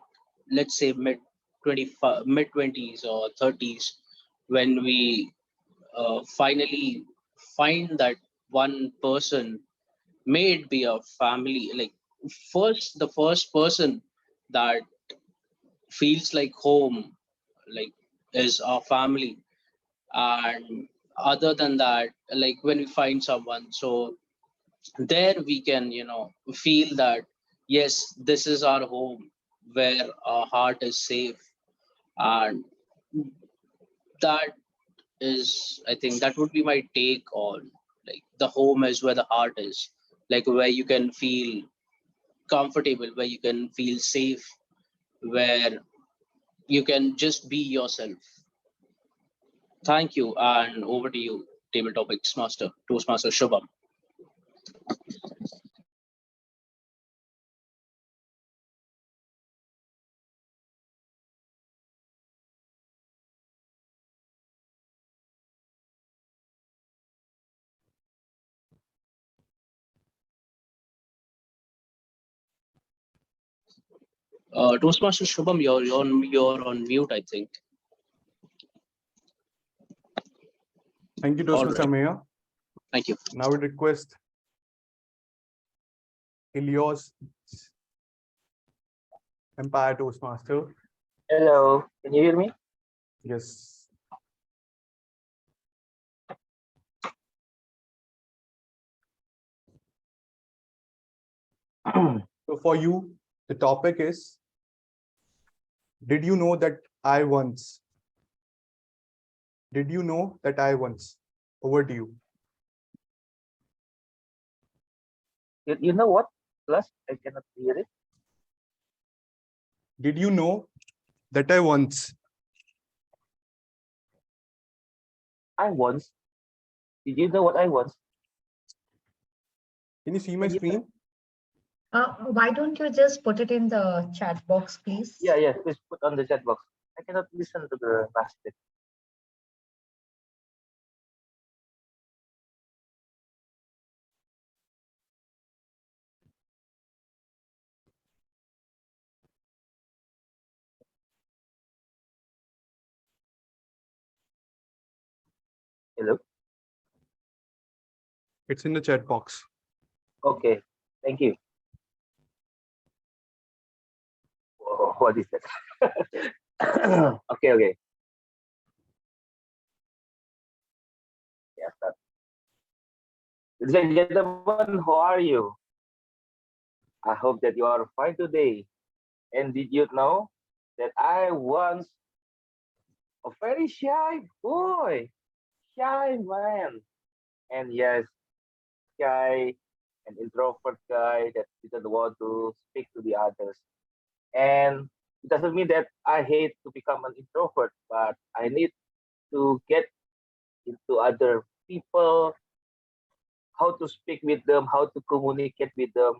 let's say mid 25 mid 20s or 30s, when we finally find that one person, may it be a family, like the first person that feels like home, like is our family. And other than that, like when we find someone, so there we can feel that yes, this is our home, where our heart is safe. And that is, I think that would be my take on, like, the home is where the heart is, like where you can feel comfortable, where you can feel safe, where you can just be yourself. Thank you, and over to you, table topics master, Toastmaster Shubham. Toastmaster Shubham, you're on mute, I think. Thank you, All Toastmaster right. Ameya. Thank you. Now we request Ilios, Empire Toastmaster. Hello, can you hear me? Yes. So for you, the topic is, did you know that I once? Did you know that I once? Over to you. You know what? Plus, I cannot hear it. Did you know that I once? I once. Did you know what I once? Can you see my screen? Why don't you just put it in the chat box, please? Yeah, please put on the chat box. I cannot listen to the master. Hello? It's in the chat box. Okay, thank you. Oh, what is that? Okay. Yeah, start. Ladies and gentlemen, how are you? I hope that you are fine today. And did you know that I once a very shy boy, shy man, And yes, shy and introvert guy that didn't want to speak to the others. And it doesn't mean that I hate to become an introvert, but I need to get into other people, how to speak with them, how to communicate with them,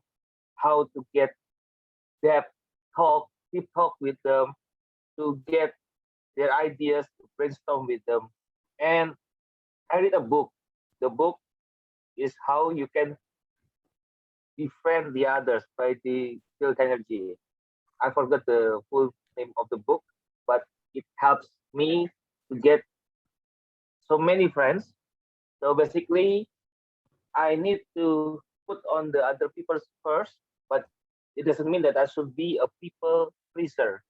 how to get depth talk, deep talk with them, to get their ideas, to brainstorm with them. And I read a book. The book is How You Can Befriend the Others by the Phil Energy. I forgot the full name of the book, but it helps me to get so many friends. So basically, I need to put on the other people's first, but it doesn't mean that I should be a people pleaser.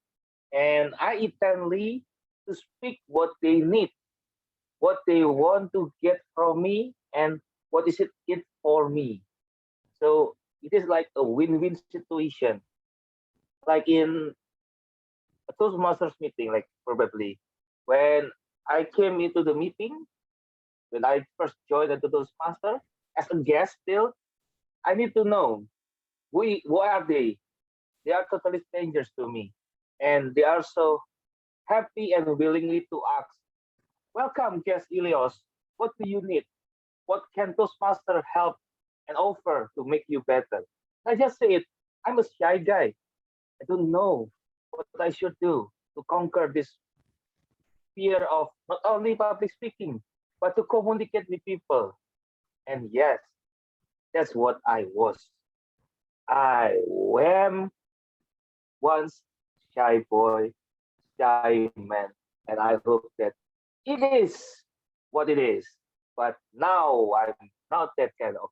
And I intently to speak what they need, what they want to get from me, and what is it for me. So it is like a win-win situation. Like in a Toastmasters meeting, like probably when I came into the meeting, when I first joined the Toastmaster as a guest still, I need to know who are they? They are totally strangers to me. And they are so happy and willingly to ask, welcome, guest Ilios. What do you need? What can Toastmaster help and offer to make you better? I just say it. I'm a shy guy. I don't know what I should do to conquer this fear of not only public speaking, but to communicate with people. And yes, that's what I was. I am once shy boy, shy man, and I hope that it is what it is. But now I'm not that kind of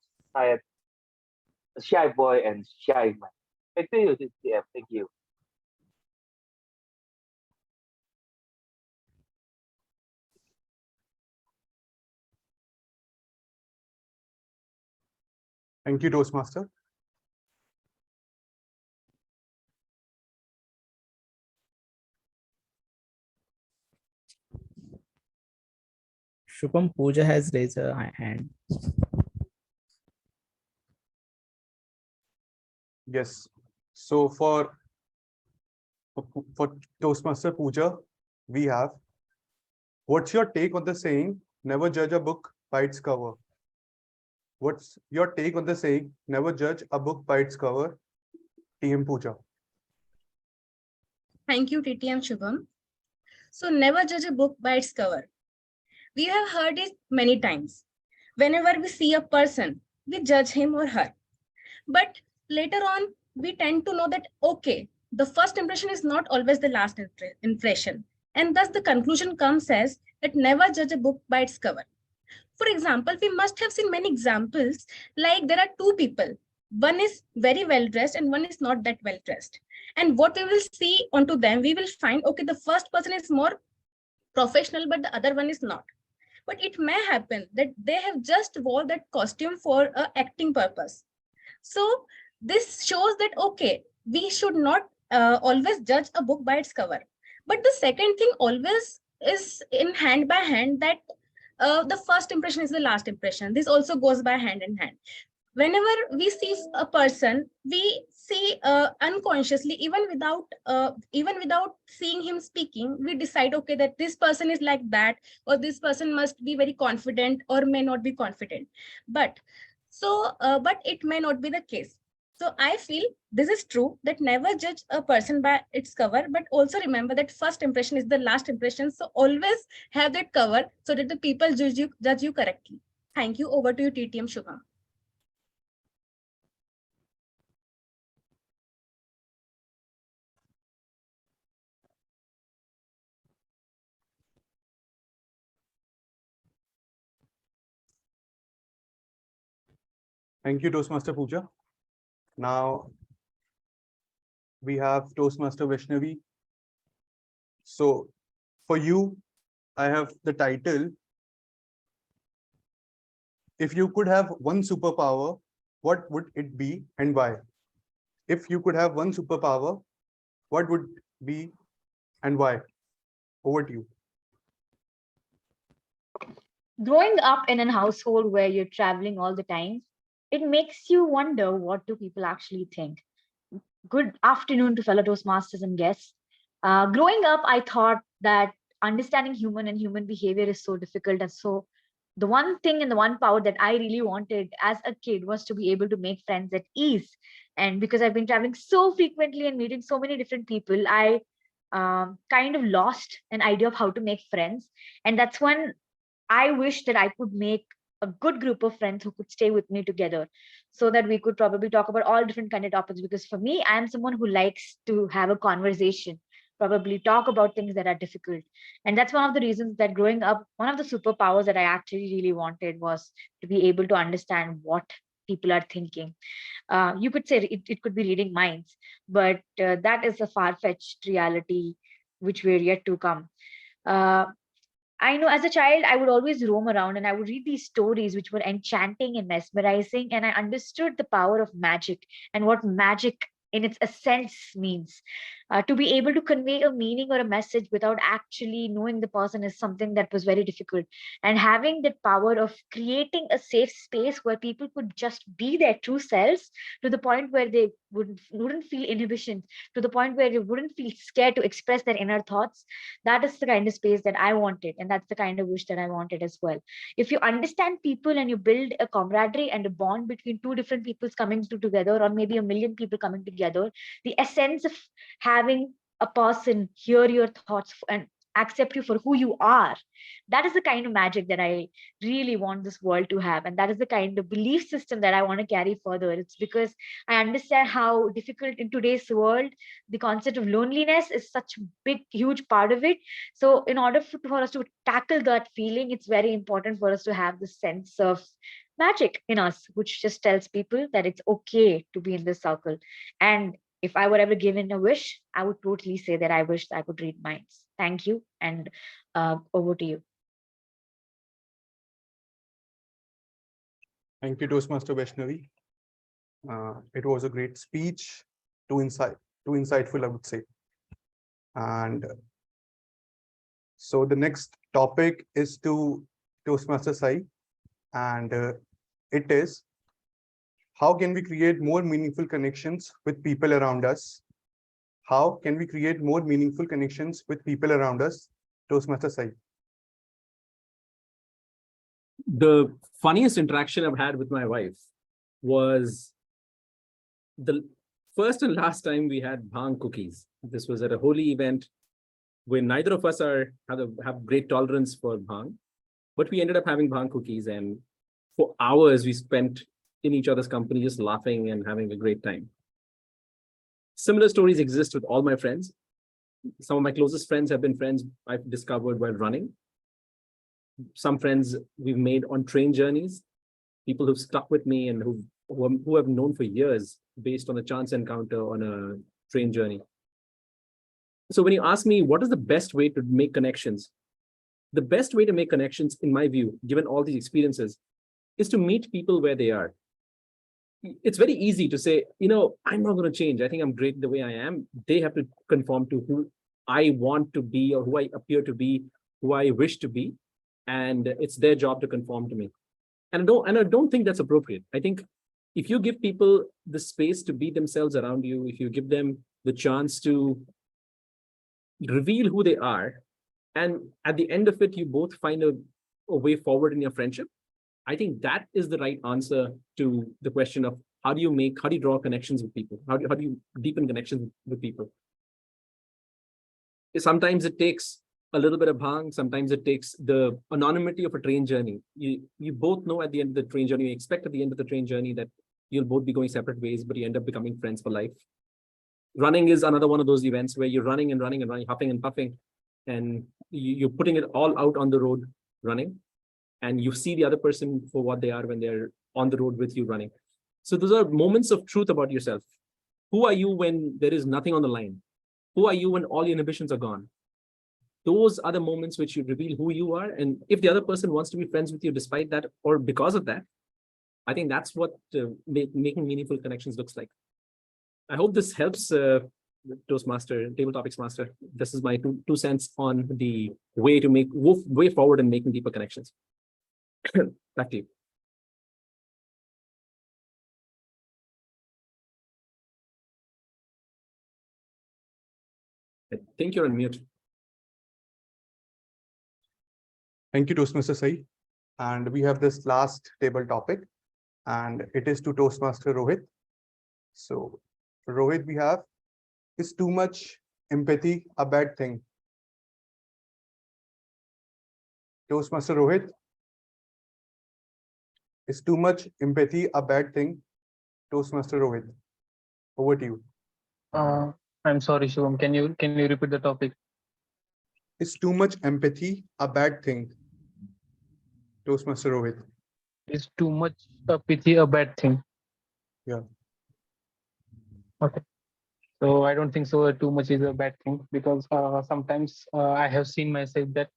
shy boy and shy man. Thank you, TTF. Thank you. Thank you, Toastmaster. Shubham Pooja has raised her hand. Yes. So for Toastmaster Pooja, we have, what's your take on the saying, never judge a book by its cover? What's your take on the saying, never judge a book by its cover? TM Pooja. Thank you, TTM Shubham. So never judge a book by its cover. We have heard it many times. Whenever we see a person, we judge him or her. But later on, we tend to know that, okay, the first impression is not always the last impression. And thus the conclusion comes as that never judge a book by its cover. For example, we must have seen many examples, like there are two people. One is very well dressed and one is not that well dressed. And what we will see onto them, we will find, okay, the first person is more professional, but the other one is not. But it may happen that they have just wore that costume for an acting purpose. So this shows that, okay, we should not always judge a book by its cover. But the second thing always is in hand by hand, that the first impression is the last impression. This also goes by hand in hand. Whenever we see a person, we see unconsciously, even without seeing him speaking, we decide, okay, that this person is like that, or this person must be very confident or may not be confident. But it may not be the case. So I feel this is true, that never judge a person by its cover, but also remember that first impression is the last impression. So always have that cover so that the people judge you correctly. Thank you. Over to you, TTM Shubham. Thank you, Toastmaster Pooja. Now we have Toastmaster Vaishnavi. So for you, I have the title, if you could have one superpower, what would it be and why? If you could have one superpower, what would be and why? Over to you. Growing up in a household where you're traveling all the time, it makes you wonder, what do people actually think? Good afternoon to fellow Toastmasters and guests. Growing up, I thought that understanding human behavior is so difficult. And so the one thing and the one power that I really wanted as a kid was to be able to make friends at ease. And because I've been traveling so frequently and meeting so many different people, I kind of lost an idea of how to make friends. And that's when I wish that I could make a good group of friends who could stay with me together, so that we could probably talk about all different kind of topics. Because for me, I am someone who likes to have a conversation, probably talk about things that are difficult. And that's one of the reasons that growing up, one of the superpowers that I actually really wanted was to be able to understand what people are thinking. You could say it could be reading minds, but that is a far-fetched reality which we're yet to come. Uh, I know as a child, I would always roam around and I would read these stories which were enchanting and mesmerizing. And I understood the power of magic and what magic in its essence means. To be able to convey a meaning or a message without actually knowing the person is something that was very difficult. And having that power of creating a safe space where people could just be their true selves, to the point where they wouldn't feel inhibition, to the point where they wouldn't feel scared to express their inner thoughts. That is the kind of space that I wanted, and that's the kind of wish that I wanted as well. If you understand people and you build a camaraderie and a bond between two different peoples coming together, or maybe a million people coming together, the essence of having a person hear your thoughts and accept you for who you are, that is the kind of magic that I really want this world to have. And that is the kind of belief system that I want to carry further. It's because I understand how difficult in today's world the concept of loneliness is such a big, huge part of it. So in order for us to tackle that feeling, it's very important for us to have the sense of magic in us, which just tells people that it's okay to be in this circle. And if I were ever given a wish, I would totally say that I wish I could read minds. Thank you. And over to you. Thank you, Toastmaster Vaishnavi. It was a great speech, too insightful, I would say. And so the next topic is to Toastmaster Sai, and it is, how can we create more meaningful connections with people around us? How can we create more meaningful connections with people around us? Toastmaster Sai. The funniest interaction I've had with my wife was the first and last time we had bhang cookies. This was at a holy event where neither of us have great tolerance for bhang, but we ended up having bhang cookies, and for hours we spent in each other's company just laughing and having a great time. Similar stories exist with all my friends. Some of my closest friends have been friends I've discovered while running. Some friends we've made on train journeys, people who've stuck with me and who have known for years based on a chance encounter on a train journey. So when you ask me what is the best way to make connections, the best way to make connections, in my view, given all these experiences, is to meet people where they are. It's very easy to say, I'm not going to change. I think I'm great the way I am. They have to conform to who I want to be, or who I appear to be, who I wish to be. And it's their job to conform to me. And I don't think that's appropriate. I think if you give people the space to be themselves around you, if you give them the chance to reveal who they are, and at the end of it, you both find a way forward in your friendship, I think that is the right answer to the question of how do you draw connections with people? How do you deepen connections with people? Sometimes it takes a little bit of bhang, sometimes it takes the anonymity of a train journey. You both know at the end of the train journey, you expect at the end of the train journey that you'll both be going separate ways, but you end up becoming friends for life. Running is another one of those events where you're running and running and running, huffing and puffing, and you're putting it all out on the road running, and you see the other person for what they are when they're on the road with you running. So those are moments of truth about yourself. Who are you when there is nothing on the line? Who are you when all your inhibitions are gone? Those are the moments which you reveal who you are. And if the other person wants to be friends with you despite that or because of that, I think that's what making meaningful connections looks like. I hope this helps Toastmaster, Table Topics Master. This is my two cents on the way to way forward in making deeper connections. Back to you. I think you're on mute. Thank you, Toastmaster Sai. And we have this last table topic, and it is to Toastmaster Rohit. So, Rohit, we have, is too much empathy a bad thing? Toastmaster Rohit, is too much empathy a bad thing? Toastmaster Rohit, over to you. I'm sorry, Shivam. Can you repeat the topic? Is too much empathy a bad thing? Toastmaster Rohit. Is too much pity a bad thing? Yeah. Okay. So I don't think so. Too much is a bad thing, because sometimes I have seen myself that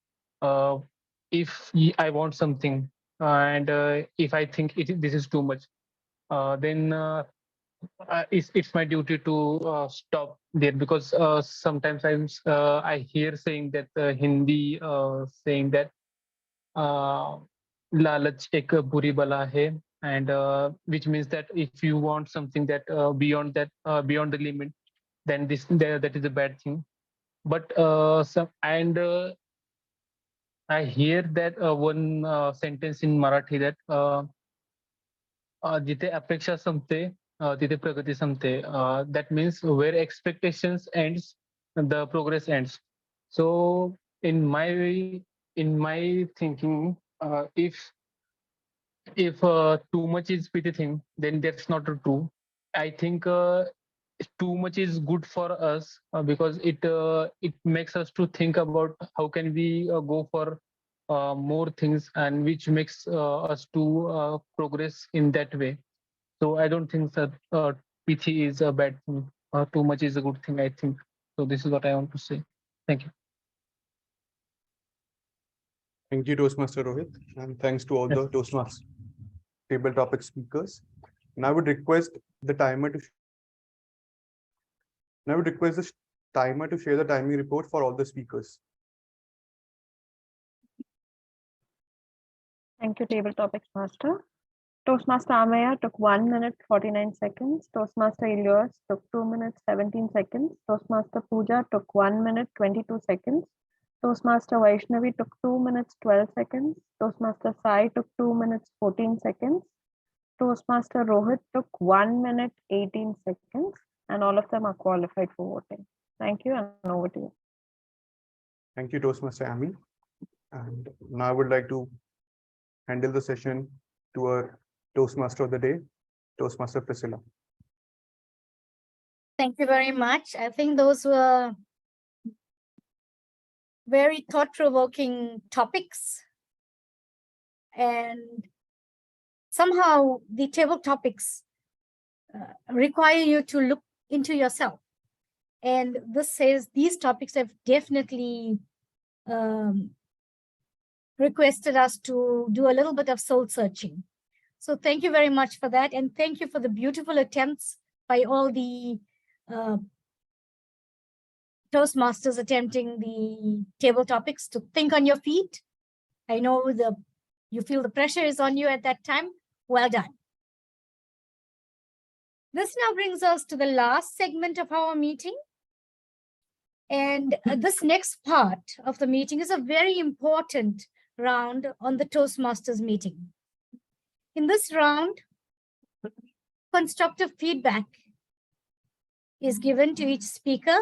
if I want something and if I think this is too much, then it's my duty to stop there, because sometimes I hear saying that Hindi saying that lalach ek buri bala hai, and which means that if you want something that beyond the limit, then that is a bad thing. But I hear that one sentence in Marathi that जिथे अपेक्षा संपते तिथे प्रगती संपते. That means where expectations ends, the progress ends. So in my thinking, if too much is pity thing, then that's not true. I think too much is good for us because it makes us to think about how can we go for more things, and which makes us to progress in that way. So I don't think that pity is a bad thing. Too much is a good thing, I think. So this is what I want to say. Thank you. Thank you, Toastmaster Rohit, and thanks to all the Toastmasters table topic speakers. And I would request the timer to share the timing report for all the speakers. Thank you, Table Topics Master. Toastmaster Amaya took 1 minute 49 seconds. Toastmaster Ilyas took 2 minutes 17 seconds. Toastmaster Pooja took 1 minute 22 seconds. Toastmaster Vaishnavi took 2 minutes 12 seconds. Toastmaster Sai took 2 minutes 14 seconds. Toastmaster Rohit took 1 minute 18 seconds, and all of them are qualified for voting. Thank you, and over to you. Thank you, Toastmaster Amy. And now I would like to handle the session to our Toastmaster of the day, Toastmaster Priscilla. Thank you very much. I think those were very thought-provoking topics. And somehow the table topics require you to look into yourself. And this says these topics have definitely requested us to do a little bit of soul searching. So thank you very much for that. And thank you for the beautiful attempts by all the Toastmasters attempting the table topics to think on your feet. I know you feel the pressure is on you at that time. Well done. This now brings us to the last segment of our meeting. And this next part of the meeting is a very important round on the Toastmasters meeting. In this round, constructive feedback is given to each speaker,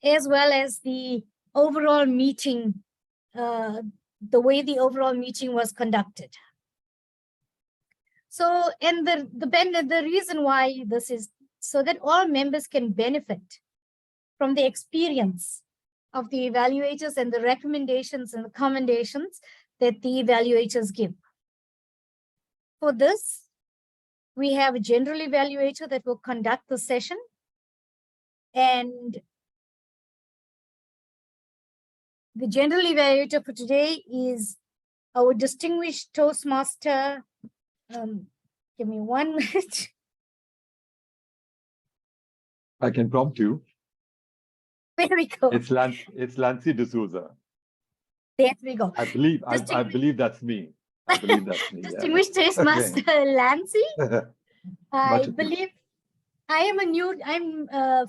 as well as the overall meeting, the way the overall meeting was conducted. So, and the reason why this is so that all members can benefit from the experience of the evaluators and the recommendations and the commendations that the evaluators give. For this, we have a general evaluator that will conduct the session. And the general evaluator for today is our distinguished Toastmaster. Give me 1 minute. I can prompt you. There we go. It's Lancy D'Souza. There we go. I believe that's me. I believe that's me. Yeah. Distinguished Toastmaster Lancy, I Much believe I'm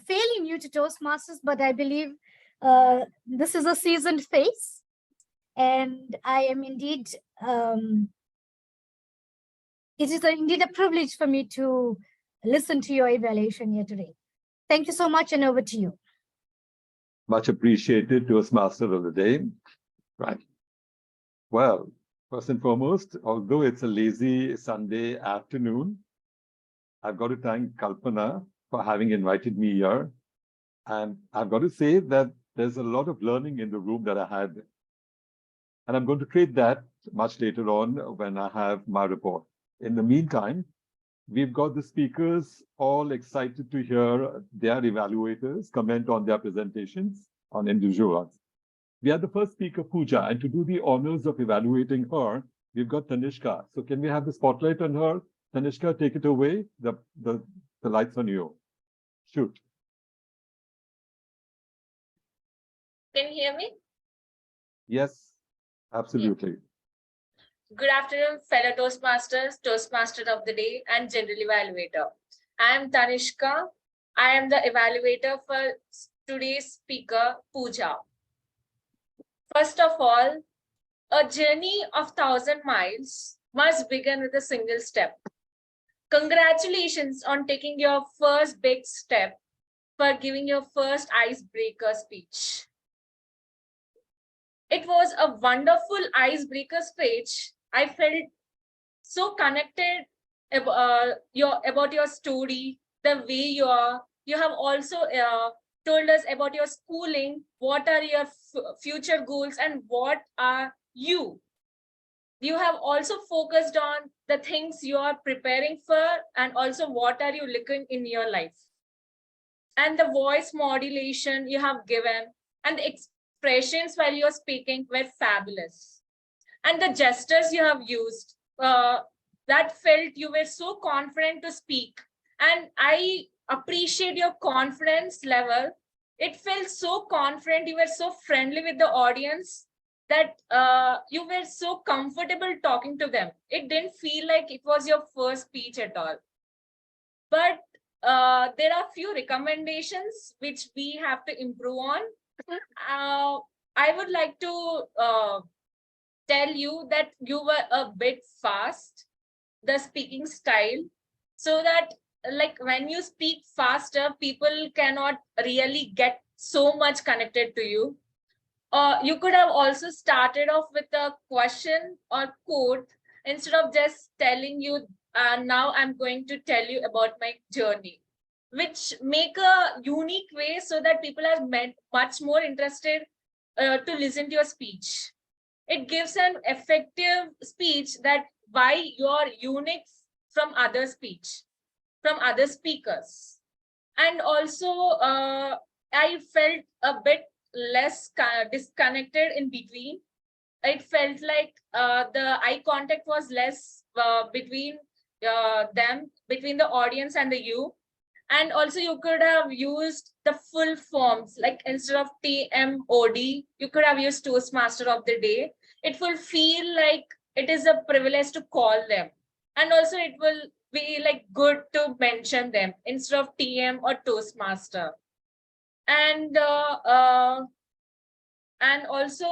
fairly new to Toastmasters, but I believe this is a seasoned face, and I am indeed. It is indeed a privilege for me to listen to your evaluation here today. Thank you so much, and over to you. Much appreciated, Toastmaster of the Day. Right. Well, first and foremost, although it's a lazy Sunday afternoon, I've got to thank Kalpana for having invited me here. And I've got to say that there's a lot of learning in the room that I had. And I'm going to create that much later on when I have my report. In the meantime, we've got the speakers all excited to hear their evaluators comment on their presentations on individual ones. We had the first speaker, Pooja, and to do the honors of evaluating her, we've got Tanishka. So can we have the spotlight on her? Tanishka, take it away. The light's on you. Shoot. Can you hear me? Yes, absolutely. Good afternoon, fellow Toastmasters, Toastmaster of the Day, and General Evaluator. I am Tanishka. I am the evaluator for today's speaker, Pooja. First of all, a journey of 1,000 miles must begin with a single step. Congratulations on taking your first big step for giving your first icebreaker speech. It was a wonderful icebreaker speech. I felt so connected about your story, the way you are. You have also told us about your schooling, what are your future goals, and what are you. You have also focused on the things you are preparing for, and also what are you looking in your life. And the voice modulation you have given, and the expressions while you're speaking were fabulous. And the gestures you have used, that felt you were so confident to speak. And I appreciate your confidence level. It felt so confident. You were so friendly with the audience that you were so comfortable talking to them. It didn't feel like it was your first speech at all. But there are a few recommendations which we have to improve on. I would like to tell you that you were a bit fast, the speaking style, so that like when you speak faster, people cannot really get so much connected to you. You could have also started off with a question or quote instead of just telling you, now I'm going to tell you about my journey, which make a unique way so that people are much more interested to listen to your speech. It gives an effective speech that why you're unique from other speech, from other speakers. And also, I felt a bit less disconnected in between. It felt like the eye contact was less between them, between the audience and the you. And also you could have used the full forms, like instead of TMOD, you could have used Toastmaster of the Day. It will feel like it is a privilege to call them. And also it will be like good to mention them instead of TM or Toastmaster. And also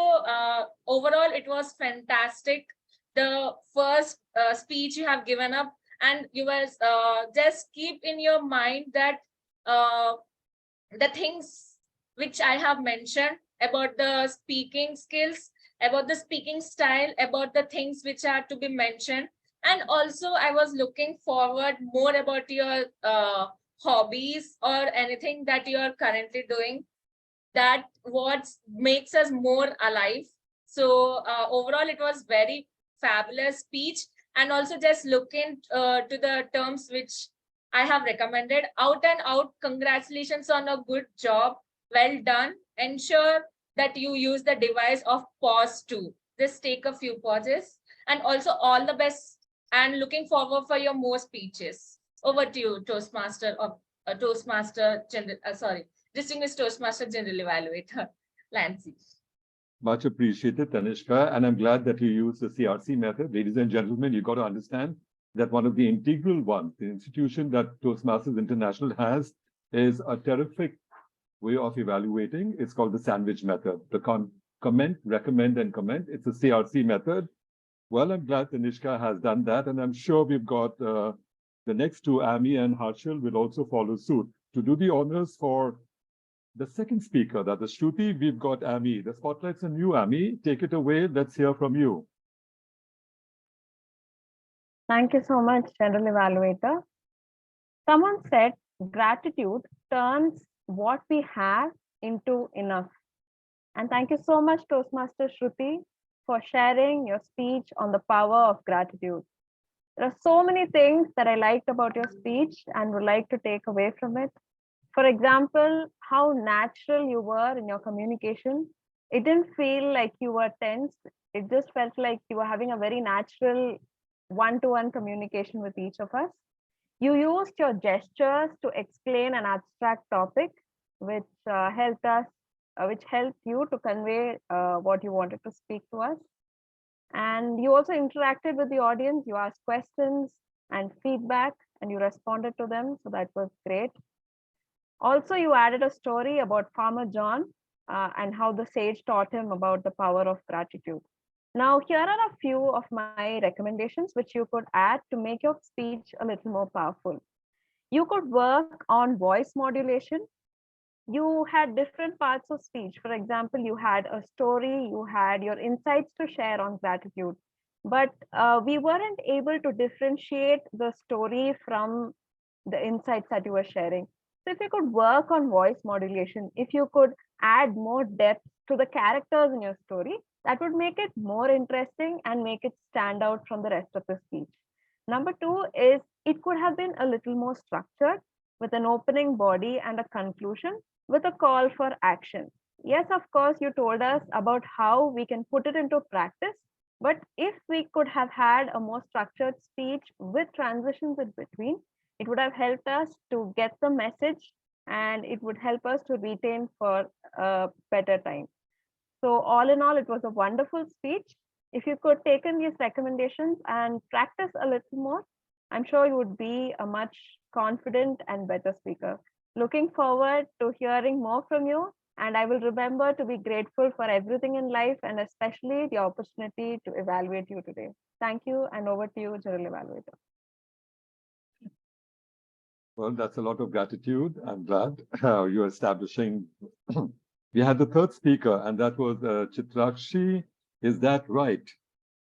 overall, it was fantastic. The first speech you have given up, and you were just keep in your mind that the things which I have mentioned about the speaking skills, about the speaking style, about the things which are to be mentioned. And also I was looking forward more about your hobbies or anything that you are currently doing, that what makes us more alive. So overall, it was very fabulous speech. And also just look into the terms which I have recommended. Out and out, congratulations on a good job. Well done. Ensure that you use the device of pause too. Just take a few pauses. And also all the best, and looking forward for your more speeches. Over to you, Toastmaster of Toastmaster General, Distinguished Toastmaster General Evaluator, Lancy. Much appreciated, Tanishka. And I'm glad that you use the CRC method. Ladies and gentlemen, you've got to understand that one of the integral ones, the institution that Toastmasters International has, is a terrific way of evaluating. It's called the sandwich method. The comment, recommend, and comment. It's a CRC method. Well, I'm glad Tanishka has done that. And I'm sure we've got the next two, Amy and Harshil, will also follow suit. To do the honors for the second speaker, that is Shruti, we've got Amy. The spotlight's on you, Amy. Take it away. Let's hear from you. Thank you so much, General Evaluator. Someone said gratitude turns what we have into enough. And thank you so much, Toastmaster Shruti, for sharing your speech on the power of gratitude. There are so many things that I liked about your speech and would like to take away from it. For example, how natural you were in your communication. It didn't feel like you were tense. It just felt like you were having a very natural one-to-one communication with each of us. You used your gestures to explain an abstract topic, which helped you to convey what you wanted to speak to us. And you also interacted with the audience. You asked questions and feedback, and you responded to them. So that was great. Also, you added a story about Farmer John and how the sage taught him about the power of gratitude. Now, here are a few of my recommendations which you could add to make your speech a little more powerful. You could work on voice modulation. You had different parts of speech. For example, you had a story, you had your insights to share on gratitude, but we weren't able to differentiate the story from the insights that you were sharing. So if you could work on voice modulation, if you could add more depth to the characters in your story, that would make it more interesting and make it stand out from the rest of the speech. Number two is it could have been a little more structured with an opening body and a conclusion with a call for action. Yes, of course, you told us about how we can put it into practice, but if we could have had a more structured speech with transitions in between, it would have helped us to get the message and it would help us to retain for a better time. So all in all, it was a wonderful speech. If you could take in these recommendations and practice a little more, I'm sure you would be a much confident and better speaker. Looking forward to hearing more from you. And I will remember to be grateful for everything in life and especially the opportunity to evaluate you today. Thank you, and over to you, General Evaluator. Well, that's a lot of gratitude. I'm glad you're establishing. We had the third speaker, and that was Chitrakshi. Is that right?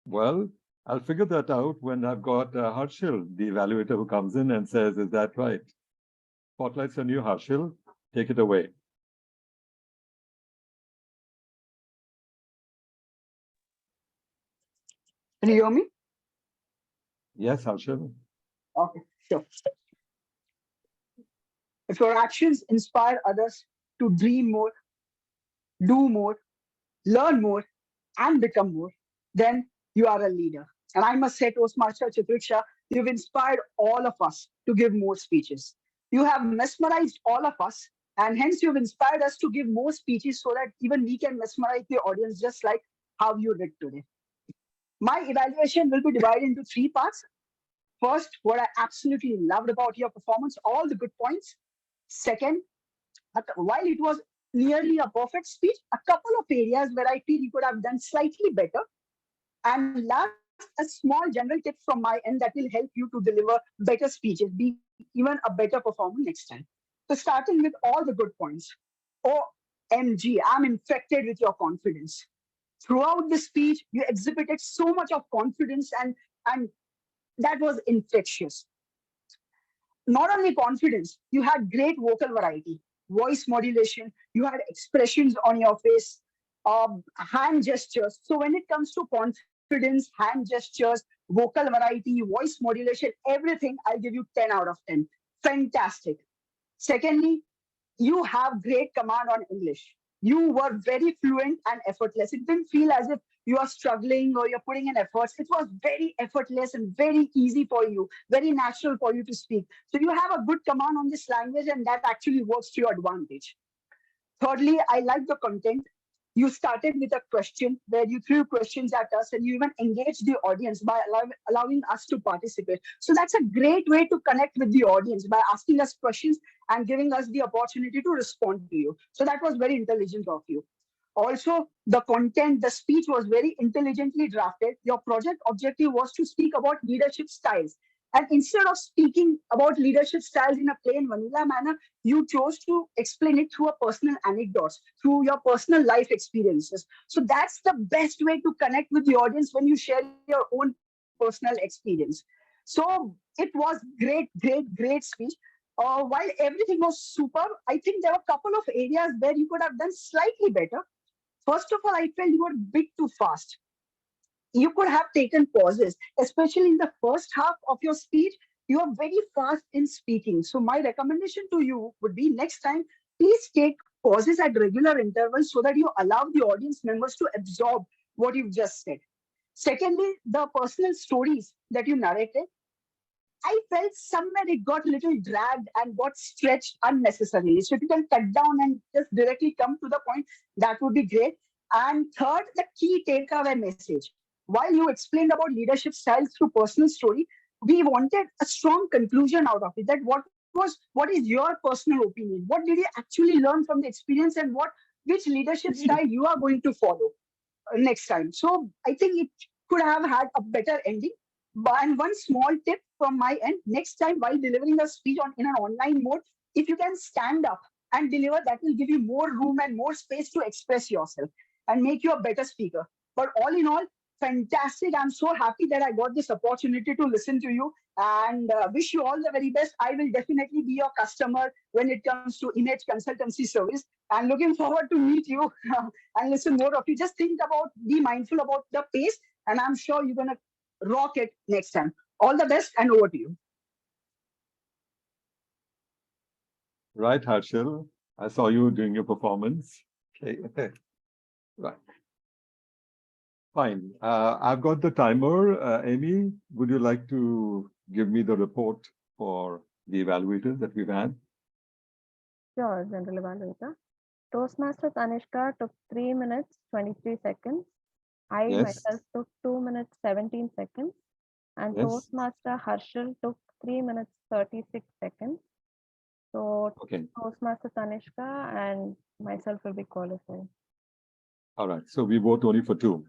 Well, I'll figure that out when I've got Harshil, the evaluator, who comes in and says, is that right? Spotlight's on you, Harshil. Take it away. Can you hear me? Yes, Harshil. Okay, sure. If your actions inspire others to dream more, do more, learn more, and become more, then you are a leader. And I must say, Toastmaster Chitriksha, you've inspired all of us to give more speeches. You have mesmerized all of us, and hence you've inspired us to give more speeches so that even we can mesmerize the audience just like how you did today. My evaluation will be divided into three parts. First, what I absolutely loved about your performance, all the good points. Second, while it was nearly a perfect speech, a couple of areas where I feel you could have done slightly better. And last, a small general tip from my end that will help you to deliver better speeches, be even a better performer next time. So starting with all the good points. OMG, I'm infected with your confidence. Throughout the speech, you exhibited so much of confidence and that was infectious. Not only confidence, you had great vocal variety, voice modulation, you had expressions on your face, hand gestures. So when it comes to confidence, hand gestures, vocal variety, voice modulation, everything, I'll give you 10 out of 10. Fantastic. Secondly, you have great command on English. You were very fluent and effortless. It didn't feel as if you are struggling or you're putting in efforts. It was very effortless and very easy for you, very natural for you to speak. So you have a good command on this language and that actually works to your advantage. Thirdly, I like the content. You started with a question where you threw questions at us and you even engaged the audience by allowing us to participate. So that's a great way to connect with the audience by asking us questions and giving us the opportunity to respond to you. So that was very intelligent of you. Also, the content, the speech was very intelligently drafted. Your project objective was to speak about leadership styles. And instead of speaking about leadership styles in a plain vanilla manner, you chose to explain it through a personal anecdotes, through your personal life experiences. So that's the best way to connect with the audience when you share your own personal experience. So it was great speech. While everything was super, I think there were a couple of areas where you could have done slightly better. First of all, I felt you were a bit too fast. You could have taken pauses, especially in the first half of your speech. You are very fast in speaking. So my recommendation to you would be next time, please take pauses at regular intervals so that you allow the audience members to absorb what you've just said. Secondly, the personal stories that you narrated, I felt somewhere it got a little dragged and got stretched unnecessarily. So if you can cut down and just directly come to the point, that would be great. And third, the key takeaway message. While you explained about leadership styles through personal story, we wanted a strong conclusion out of it. That what is your personal opinion? What did you actually learn from the experience, and which leadership style you are going to follow next time? So I think it could have had a better ending. And one small tip from my end, next time while delivering a speech in an online mode, if you can stand up and deliver, that will give you more room and more space to express yourself and make you a better speaker. But all in all, fantastic. I'm so happy that I got this opportunity to listen to you, and wish you all the very best. I will definitely be your customer when it comes to image consultancy service, and looking forward to meet you and listen more of you. Just be mindful about the pace, and I'm sure you're going to rock it next time. All the best, and over to you. Right, Harshil. I saw you doing your performance. Okay. Right. Fine. I've got the timer. Amy, would you like to give me the report for the evaluators that we've had? Sure, General Evaluator. Toastmaster Tanishka took 3 minutes, 23 seconds. I myself took 2 minutes, 17 seconds. And Toastmaster Harshal took 3 minutes, 36 seconds. So Toastmaster Tanishka and myself will be qualified. All right. So we vote only for 2.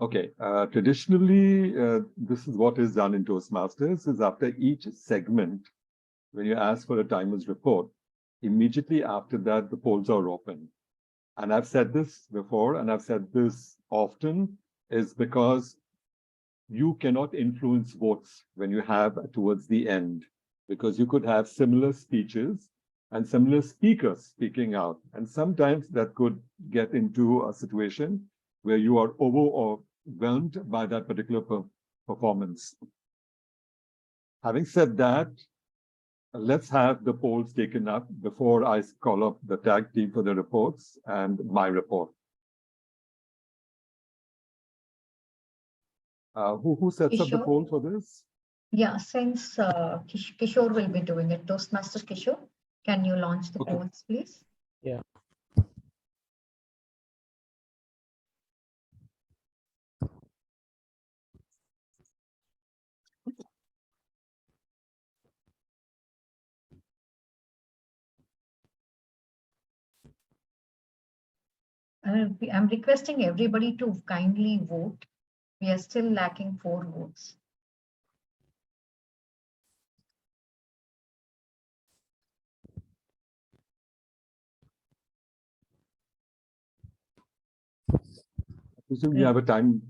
Okay. Traditionally, this is what is done in Toastmasters, is after each segment, when you ask for a timer's report, immediately after that, the polls are open. And I've said this before, and I've said this often, is because you cannot influence votes when you have towards the end, because you could have similar speeches and similar speakers speaking out. And sometimes that could get into a situation where you are overwhelmed by that particular performance. Having said that, let's have the polls taken up before I call up the tag team for the reports and my report. Who sets up the poll for this? Yeah, since Kishore will be doing it, Toastmaster Kishore, can you launch the polls, please? Yeah. I'm requesting everybody to kindly vote. We are still lacking 4 votes. I presume you have a time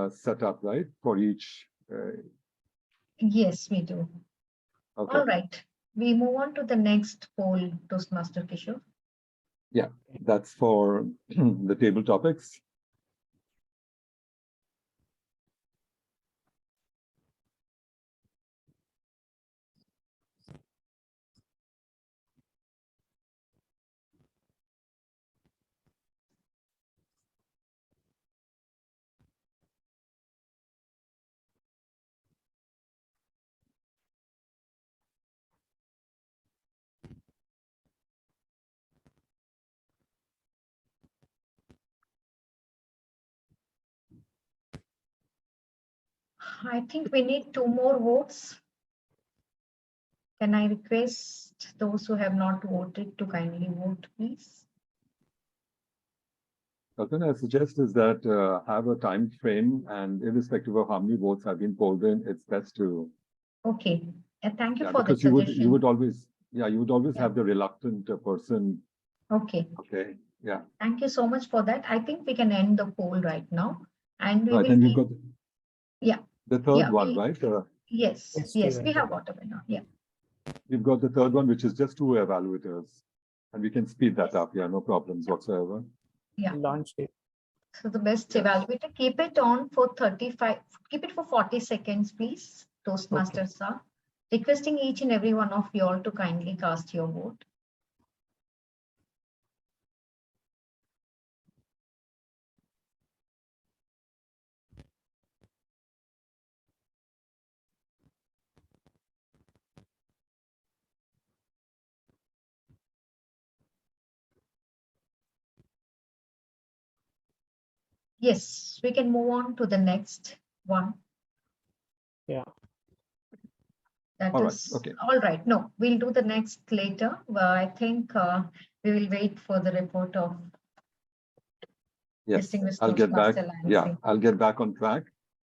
set up, right, for each? Yes, we do. Okay. All right. We move on to the next poll, Toastmaster Kishore. Yeah, that's for the table topics. I think we need 2 more votes. Can I request those who have not voted to kindly vote, please? Kalpana, I suggest is that have a time frame, and irrespective of how many votes have been polled in, it's best to. Okay. Thank you Yeah, for the because you suggestion. would always have the reluctant person. Okay. Okay. Yeah. Thank you so much for that. I think we can end the poll right now, and we Right, will. and we've got Yeah. the third Yeah, one, right? Yes. Yes, we have got a winner. Yeah. We've got the third one, which is just 2 evaluators, and we can speed that up. Yeah, no problems whatsoever. Yeah. Launch it. So the best evaluator, keep it on for 35, keep it for 40 seconds, please. Toastmasters sir. Requesting each and every one of you all to kindly cast your vote. Yes, we can move on to the next one. Yeah. That All is right. Okay. all right. No, we'll do the next later. Well, I think we will wait for the report of Yes, distinguished I'll get back. Toastmaster Yeah, Lancy. I'll get back on track.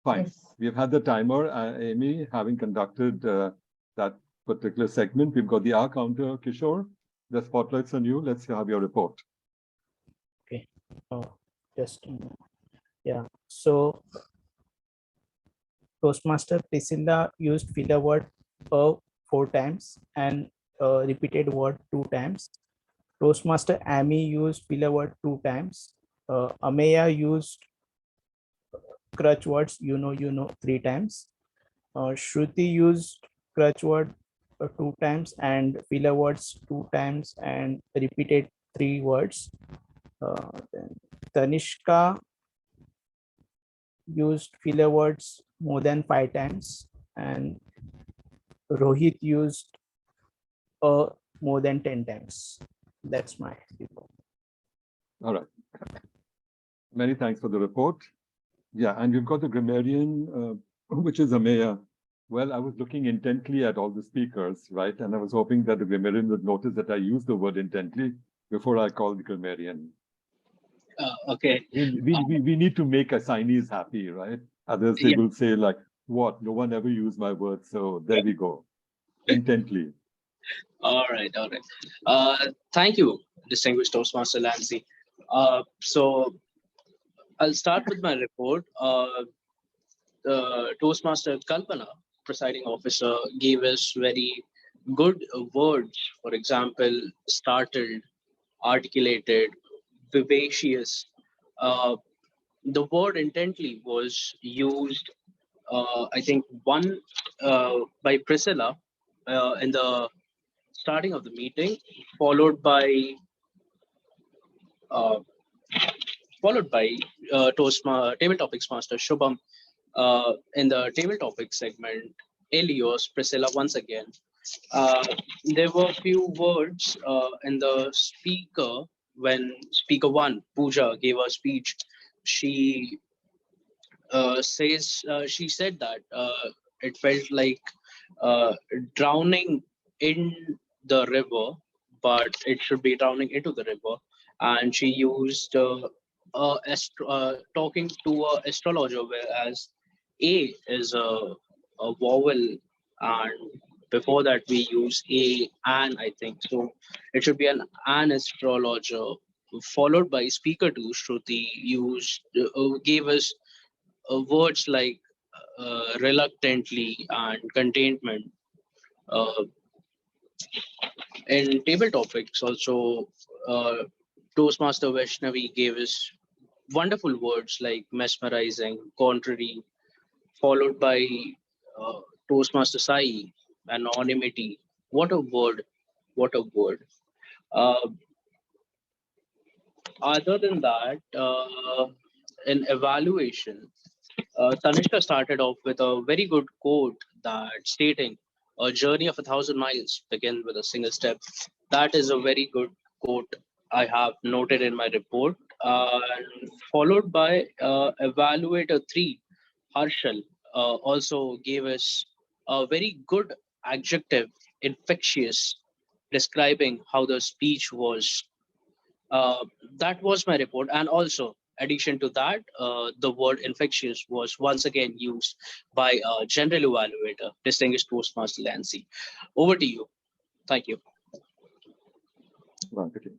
Fine. Yes. We've had the timer, Amy, having conducted that particular segment. We've got the hour counter, Kishore. The spotlight's on you. Let's have your report. Okay. Just yeah. So Toastmaster Priscilla used filler word 4 times and repeated word 2 times. Toastmaster Amy used filler word 2 times. Ameya used crutch words you know 3 times. Shruti used crutch word 2 times and filler words 2 times and repeated 3 words. Then Tanishka used filler words more than 5 times and Rohit used more than 10 times. That's my report. All right. Many thanks for the report. Yeah, and we've got the grammarian, which is Ameya. Well, I was looking intently at all the speakers, right? And I was hoping that the grammarian would notice that I used the word intently before I called the grammarian. Okay. We need to make assignees happy, right? Others, they will say like, what? No one ever used my word. So there we go. Intently. All right. All right. Thank you, distinguished Toastmaster Lancy. So I'll start with my report. Toastmaster Kalpana, presiding officer, gave us very good words. For example, startled, articulated, vivacious. The word intently was used, I think, one by Priscilla in the starting of the meeting, followed by Table Topics Master Shubham in the Table Topics segment. Elios, Priscilla once again. There were a few words in the speaker when speaker one, Pooja, gave her speech. She she said that it felt like drowning in the river, but it should be drowning into the river. And she used talking to an astrologer, whereas A is a vowel, and before that we use A and I think so. It should be an astrologer, followed by speaker two, Shruti gave us words like reluctantly and containment. In table topics, also, Toastmaster Vaishnavi gave us wonderful words like mesmerizing, contrary, followed by Toastmaster Sai, anonymity. What a word! What a word! Uh, Other than that, in evaluation, Tanishka started off with a very good quote that stating, "A journey of 1,000 miles begin with a single step." That is a very good quote I have noted in my report. And followed by evaluator 3, Harshal. also gave us a very good adjective, infectious, describing how the speech was. That was my report. And also, addition to that, the word infectious was once again used by a general evaluator, distinguished Toastmaster Lancy. Over to you. Thank you. Right, okay.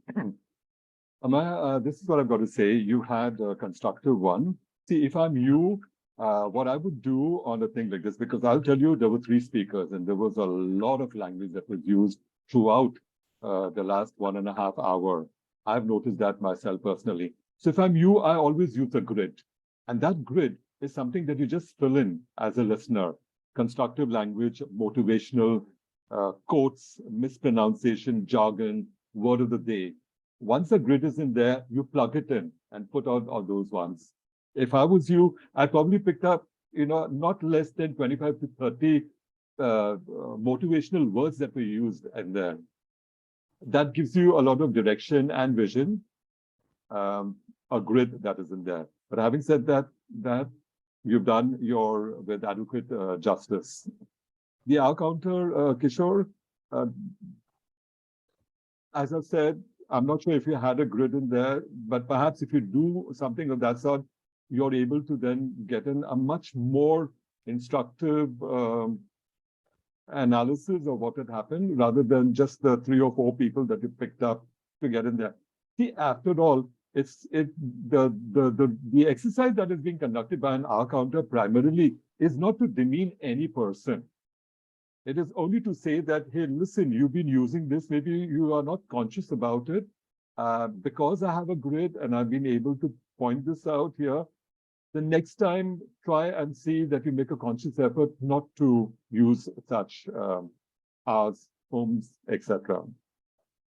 Amaya, this is what I've got to say. You had a constructive one. See, if I'm you, what I would do on a thing like this, because I'll tell you, there were 3 speakers and there was a lot of language that was used throughout the last 1.5 hours. I've noticed that myself personally. So if I'm you, I always use a grid. And that grid is something that you just fill in as a listener. Constructive language, motivational, quotes, mispronunciation, jargon, word of the day. Once the grid is in there, you plug it in and put out all those ones. If I was you, I probably picked up, not less than 25 to 30 motivational words that were used in there. That gives you a lot of direction and vision, a grid that is in there. But having said that you've done with adequate justice. The our counter, Kishore, as I said, I'm not sure if you had a grid in there, but perhaps if you do something of that sort, you're able to then get in a much more instructive analysis of what had happened, rather than just the 3 or 4 people that you picked up to get in there. See, after all, the exercise that is being conducted by an R counter primarily is not to demean any person. It is only to say that, hey, listen, you've been using this, maybe you are not conscious about it. Because I have a grid and I've been able to point this out here, the next time try and see that you make a conscious effort not to use such R's, homes, etc.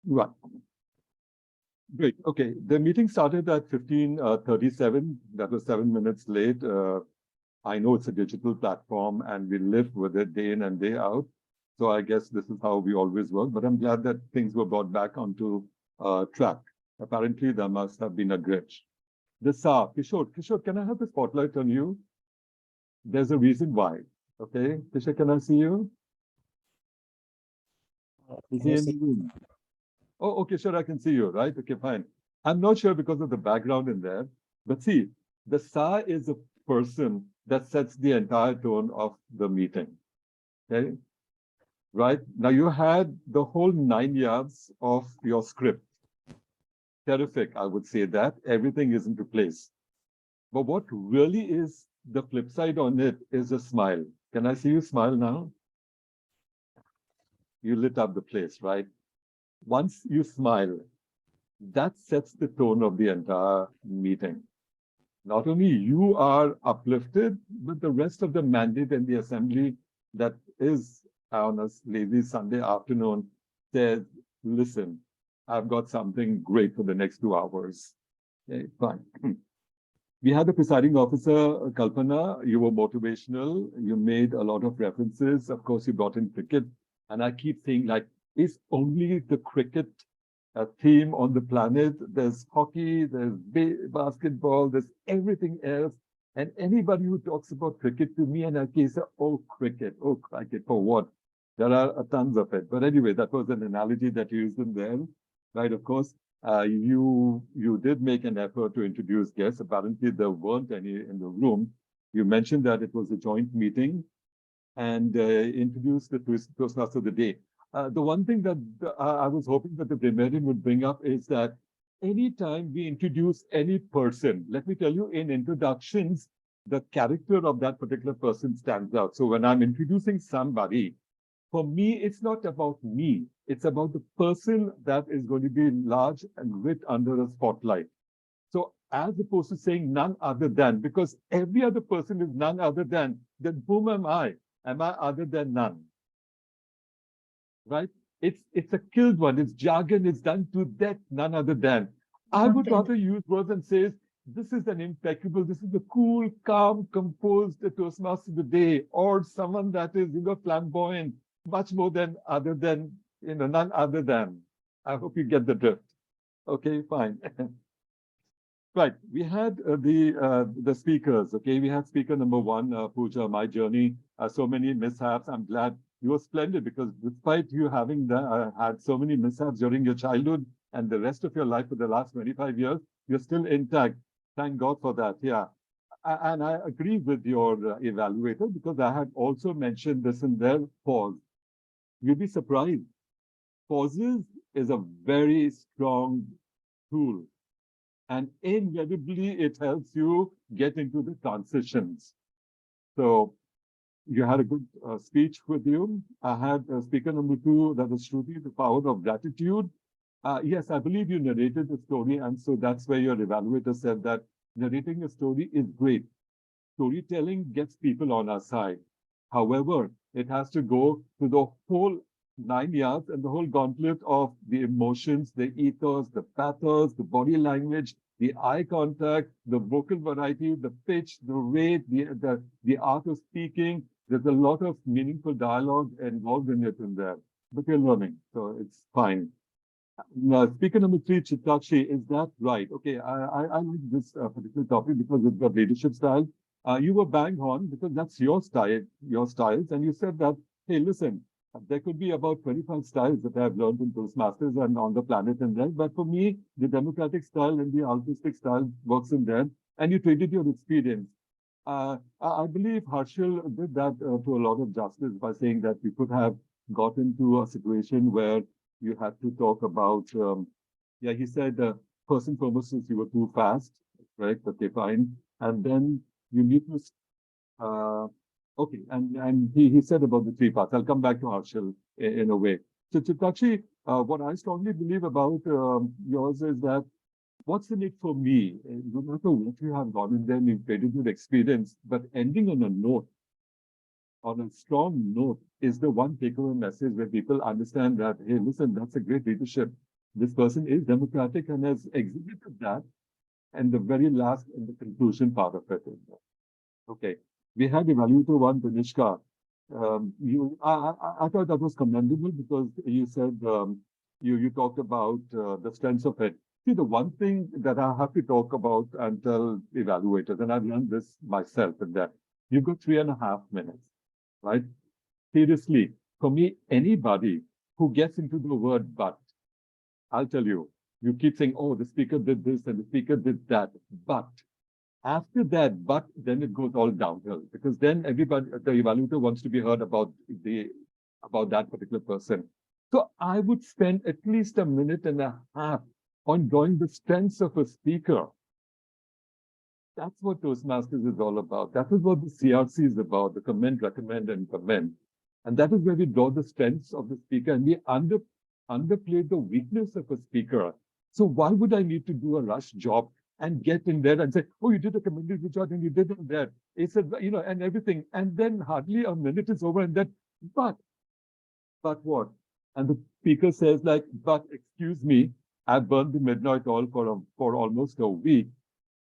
Right. Great. Okay. The meeting started at 15:37. That was 7 minutes late. I know it's a digital platform and we live with it day in and day out. So I guess this is how we always work, but I'm glad that things were brought back onto track. Apparently there must have been a glitch. Kishore, can I have the spotlight on you? There's a reason why. Okay, Kishore, can I see you? Is he in the room? Oh, okay, sure, I can see you, right? Okay, fine. I'm not sure because of the background in there, but see, the Sa is a person that sets the entire tone of the meeting. Okay, right? Now you had the whole 9 yards of your script. Terrific, I would say that. Everything is into place. But what really is the flip side on it is a smile. Can I see you smile now? You lit up the place, right? Once you smile, that sets the tone of the entire meeting. Not only you are uplifted, but the rest of the mandate and the assembly that is on a lazy Sunday afternoon says, listen, I've got something great for the next 2 hours. Okay, fine. We had the presiding officer, Kalpana. You were motivational. You made a lot of references. Of course, you brought in cricket. And I keep saying, like, is only the cricket theme on the planet? There's hockey, there's basketball, there's everything else. And anybody who talks about cricket to me, and I say, oh, cricket, for what? There are tons of it. But anyway, that was an analogy that you used in there, right? Of course, you did make an effort to introduce guests. Apparently, there weren't any in the room. You mentioned that it was a joint meeting and introduced the Toastmasters of the day. The one thing that I was hoping that the grammarian would bring up is that anytime we introduce any person, let me tell you, in introductions, the character of that particular person stands out. So when I'm introducing somebody, for me, it's not about me. It's about the person that is going to be large and lit under a spotlight. So as opposed to saying none other than, because every other person is none other than, then whom am I? Am I other than none? Right? It's a killed one. It's jargon. It's done to death, none other than. I would rather use words and say, this is an impeccable, this is a cool, calm, composed Toastmaster of the day, or someone that is, flamboyant, much more than other than, none other than. I hope you get the drift. Okay, fine. Right. We had the speakers. Okay, we had speaker number one, Pooja, my journey. So many mishaps. I'm glad you were splendid because despite you having had so many mishaps during your childhood and the rest of your life for the last 25 years, you're still intact. Thank God for that. Yeah. And I agree with your evaluator because I had also mentioned this in their pause. You'll be surprised. Pauses is a very strong tool. And invariably, it helps you get into the transitions. So you had a good speech with you. I had speaker number two, that was Shruti, the power of gratitude. Yes, I believe you narrated the story. And so that's where your evaluator said that narrating a story is great. Storytelling gets people on our side. However, it has to go to the whole 9 yards and the whole gauntlet of the emotions, the ethos, the pathos, the body language, the eye contact, the vocal variety, the pitch, the rate, the art of speaking. There's a lot of meaningful dialogue involved in it in there, but you're learning, so it's fine. Now, speaker number three, Chitakshi, is that right? Okay, I like this particular topic because it's got leadership style. You were bang on because that's your style, your styles, and you said that, hey, listen, there could be about 25 styles that I've learned in Toastmasters and on the planet and there. But for me, the democratic style and the altruistic style works in there. And you traded your experience. I believe Harshil did that to a lot of justice by saying that we could have got into a situation where you had to talk about, yeah, he said, first and foremost, since you were too fast, right? Okay, fine. And then you need to okay, and he said about the three parts. I'll come back to Harshil in a way. So Chitakshi, what I strongly believe about yours is that what's in it for me? No matter what you have gone in there, you've created good experience, but ending on a note, on a strong note, is the one takeaway message where people understand that, hey, listen, that's a great leadership. This person is democratic and has exhibited that. And the very last and the conclusion part of it. Okay. We had evaluator one, Tanishka. I thought that was commendable because you said you talked about the strengths of it. See, the one thing that I have to talk about and tell evaluators, and I've learned this myself, is that you've got 3.5 minutes, right? Seriously, for me, anybody who gets into the word but, I'll tell you, you keep saying, oh, the speaker did this and the speaker did that, but after that, but then it goes all downhill because then everybody, the evaluator wants to be heard about that particular person. So I would spend at least 1.5 minutes on drawing the strengths of a speaker. That's what Toastmasters is all about. That is what the CRC is about, the comment, recommend, and comment. And that is where we draw the strengths of the speaker and we underplay the weakness of a speaker. So why would I need to do a rush job and get in there and say, oh, you did a commended job and you did it there. It's a, you know, and everything. And then hardly a minute is over and then, but what? And the speaker says like, but excuse me, I burned the midnight oil for almost a week.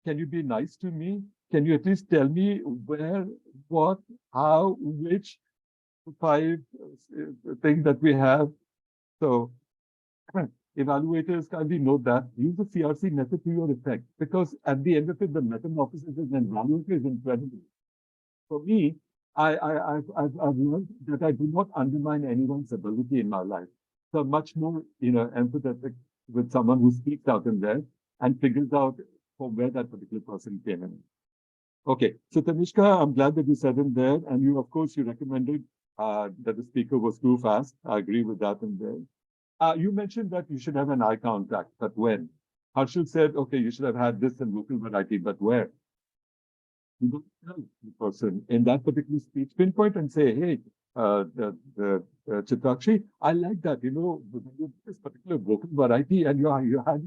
Can you be nice to me? Can you at least tell me where, what, how, which 5 things that we have? So evaluators kindly note that use the CRC method to your effect because at the end of it, the metamorphosis and evaluator is incredible. For me, I've learned that I do not undermine anyone's ability in my life. So I'm much more, empathetic with someone who speaks out in there and figures out from where that particular person came in. Okay, so Tanishka, I'm glad that you said in there, and you, of course, you recommended that the speaker was too fast. I agree with that in there. You mentioned that you should have an eye contact, but when? Harshil said, okay, you should have had this and vocal variety, but where? You don't tell the person in that particular speech, pinpoint and say, hey, Chitakshi, I like that, this particular vocal variety and you had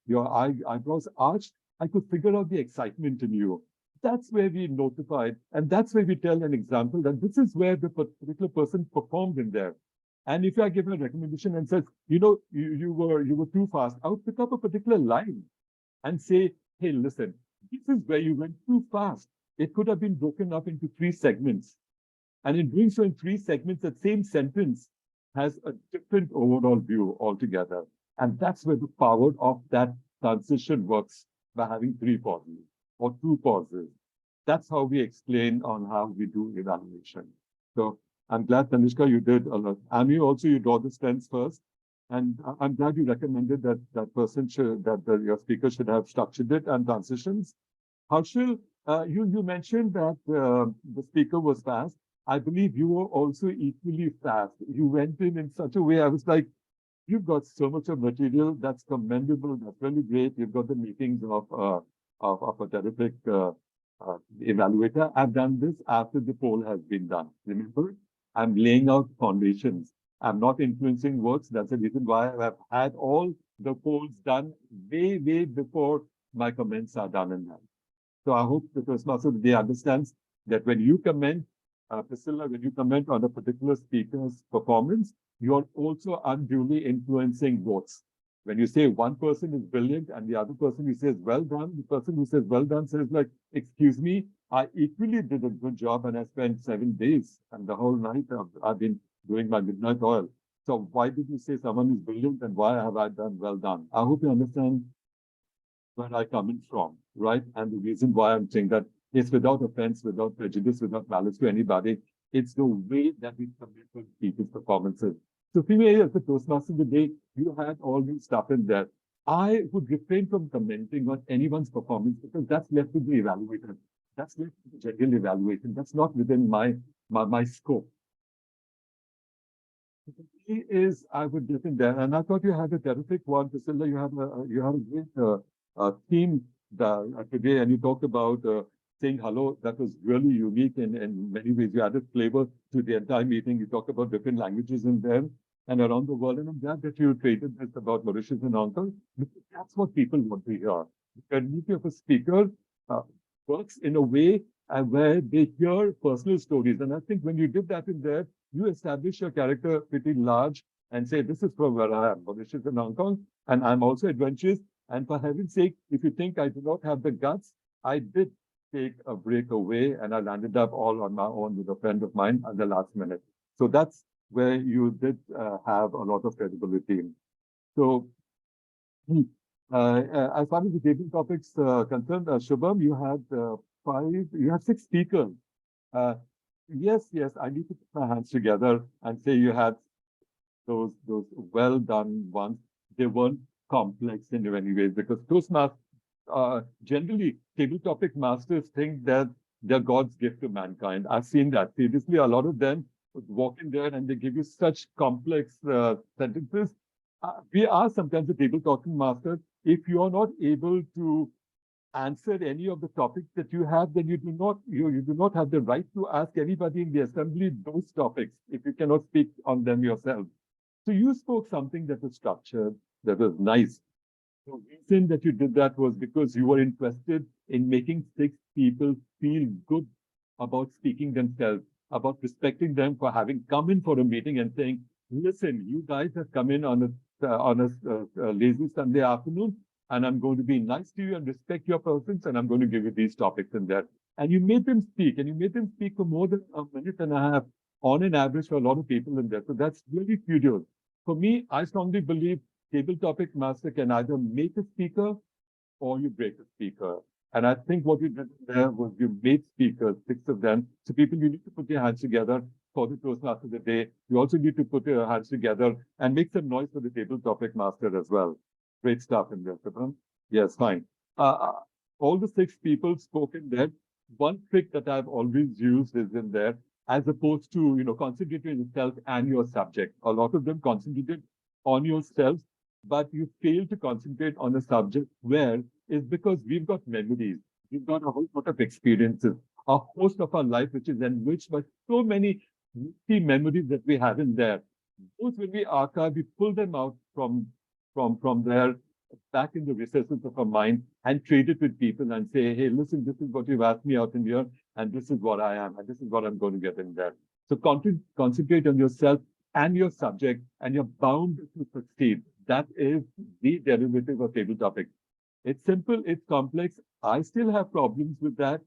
your eyebrows arched. I could figure out the excitement in you. That's where we notified, and that's where we tell an example that this is where the particular person performed in there. And if I give a recommendation and says, you were too fast, I would pick up a particular line and say, hey, listen, this is where you went too fast. It could have been broken up into 3 segments. And in doing so in 3 segments, that same sentence has a different overall view altogether. And that's where the power of that transition works by having 3 pauses or 2 pauses. That's how we explain on how we do evaluation. So I'm glad, Tanishka, you did a lot. Amy, also you draw the strengths first. And I'm glad you recommended that your speaker should have structured it and transitions. Harshil, you mentioned that the speaker was fast. I believe you were also equally fast. You went in such a way, I was like, you've got so much of material. That's commendable. That's really great. You've got the meetings of a terrific evaluator. I've done this after the poll has been done. Remember, I'm laying out foundations. I'm not influencing works. That's the reason why I've had all the polls done way, way before my comments are done in that. So I hope the Toastmaster today understands that when you comment, Priscilla, when you comment on a particular speaker's performance, you're also unduly influencing votes. When you say one person is brilliant and the other person who says well done, the person who says well done says like, excuse me, I equally did a good job and I spent 7 days and the whole night I've been doing my midnight oil. So why did you say someone is brilliant and why have I done well done? I hope you understand where I come in from, right? And the reason why I'm saying that is without offense, without prejudice, without malice to anybody. It's the way that we commit to people's performances. So, Fimi, as the Toastmaster today, you had all this stuff in there. I would refrain from commenting on anyone's performance because that's left to be evaluated. That's left to be general evaluation. That's not within my scope. Is I would get in there, and I thought you had a terrific one, Priscilla. You had a great theme today, and you talked about saying hello. That was really unique in many ways. You added flavor to the entire meeting. You talked about different languages in there and around the world, and I'm glad that you traded this about Mauritius and Hong Kong because that's what people want to hear. The community of a speaker works in a way where they hear personal stories, and I think when you did that in there, you establish your character pretty large and say, this is from where I am, Mauritius and Hong Kong, and I'm also adventurous. And for heaven's sake, if you think I do not have the guts, I did take a break away and I landed up all on my own with a friend of mine at the last minute. So that's where you did have a lot of credibility. So as far as the table topics concerned, Shubham, you had 6 speakers. Yes, I need to put my hands together and say you had those well done ones. They weren't complex in many ways because Toastmasters, generally table topic masters think that they're God's gift to mankind. I've seen that. Seriously, a lot of them walk in there and they give you such complex sentences. We are sometimes a table talking master. If you're not able to answer any of the topics that you have, then you do not have the right to ask anybody in the assembly those topics if you cannot speak on them yourself. So you spoke something that was structured, that was nice. The reason that you did that was because you were interested in making 6 people feel good about speaking themselves, about respecting them for having come in for a meeting and saying, listen, you guys have come in on a lazy Sunday afternoon, and I'm going to be nice to you and respect your persons, and I'm going to give you these topics in there. And you made them speak, and you made them speak for more than a minute and a half on an average for a lot of people in there. So that's really kudos. For me, I strongly believe table topic master can either make a speaker or you break a speaker. And I think what you did there was you made speakers, 6 of them. So people, you need to put your hands together for the Toastmaster of the day. You also need to put your hands together and make some noise for the table topic master as well. Great stuff in there, Shubham. Yes, fine. All the 6 people spoke in there. One trick that I've always used is in there, as opposed to, concentrating on yourself and your subject. A lot of them concentrated on yourselves, but you fail to concentrate on a subject where is because we've got memories. We've got a whole lot of experiences, a host of our life, which is enriched by so many key memories that we have in there. Those when we archive, we pull them out from there back in the recesses of our mind and trade it with people and say, hey, listen, this is what you've asked me out in here, and this is what I am, and this is what I'm going to get in there. So concentrate on yourself and your subject, and you're bound to succeed. That is the derivative of table topic. It's simple, it's complex. I still have problems with that,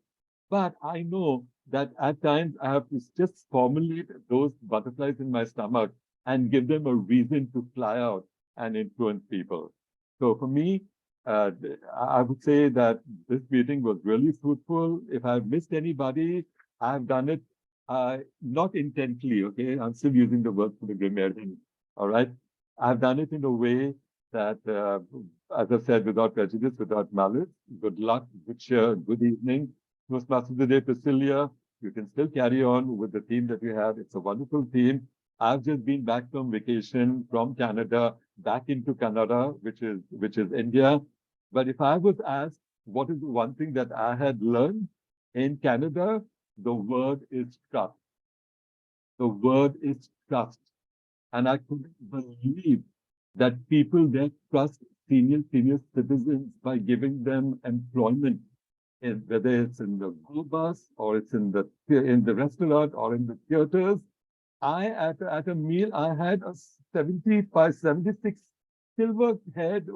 but I know that at times I have to just formulate those butterflies in my stomach and give them a reason to fly out and influence people. So for me, I would say that this meeting was really fruitful. If I've missed anybody, I've done it not intently, okay? I'm still using the word for the grammarian, all right? I've done it in a way that, as I said, without prejudice, without malice. Good luck, good cheer, good evening. Toastmasters of the day, Priscilla, you can still carry on with the team that you have. It's a wonderful team. I've just been back from vacation from Canada, back into Canada, which is India. But if I was asked what is the one thing that I had learned in Canada, the word is trust. The word is trust. And I couldn't believe that people there trust senior citizens by giving them employment, whether it's in the go bus or it's in the restaurant or in the theaters. At a meal, I had a 75, 76 silver-haired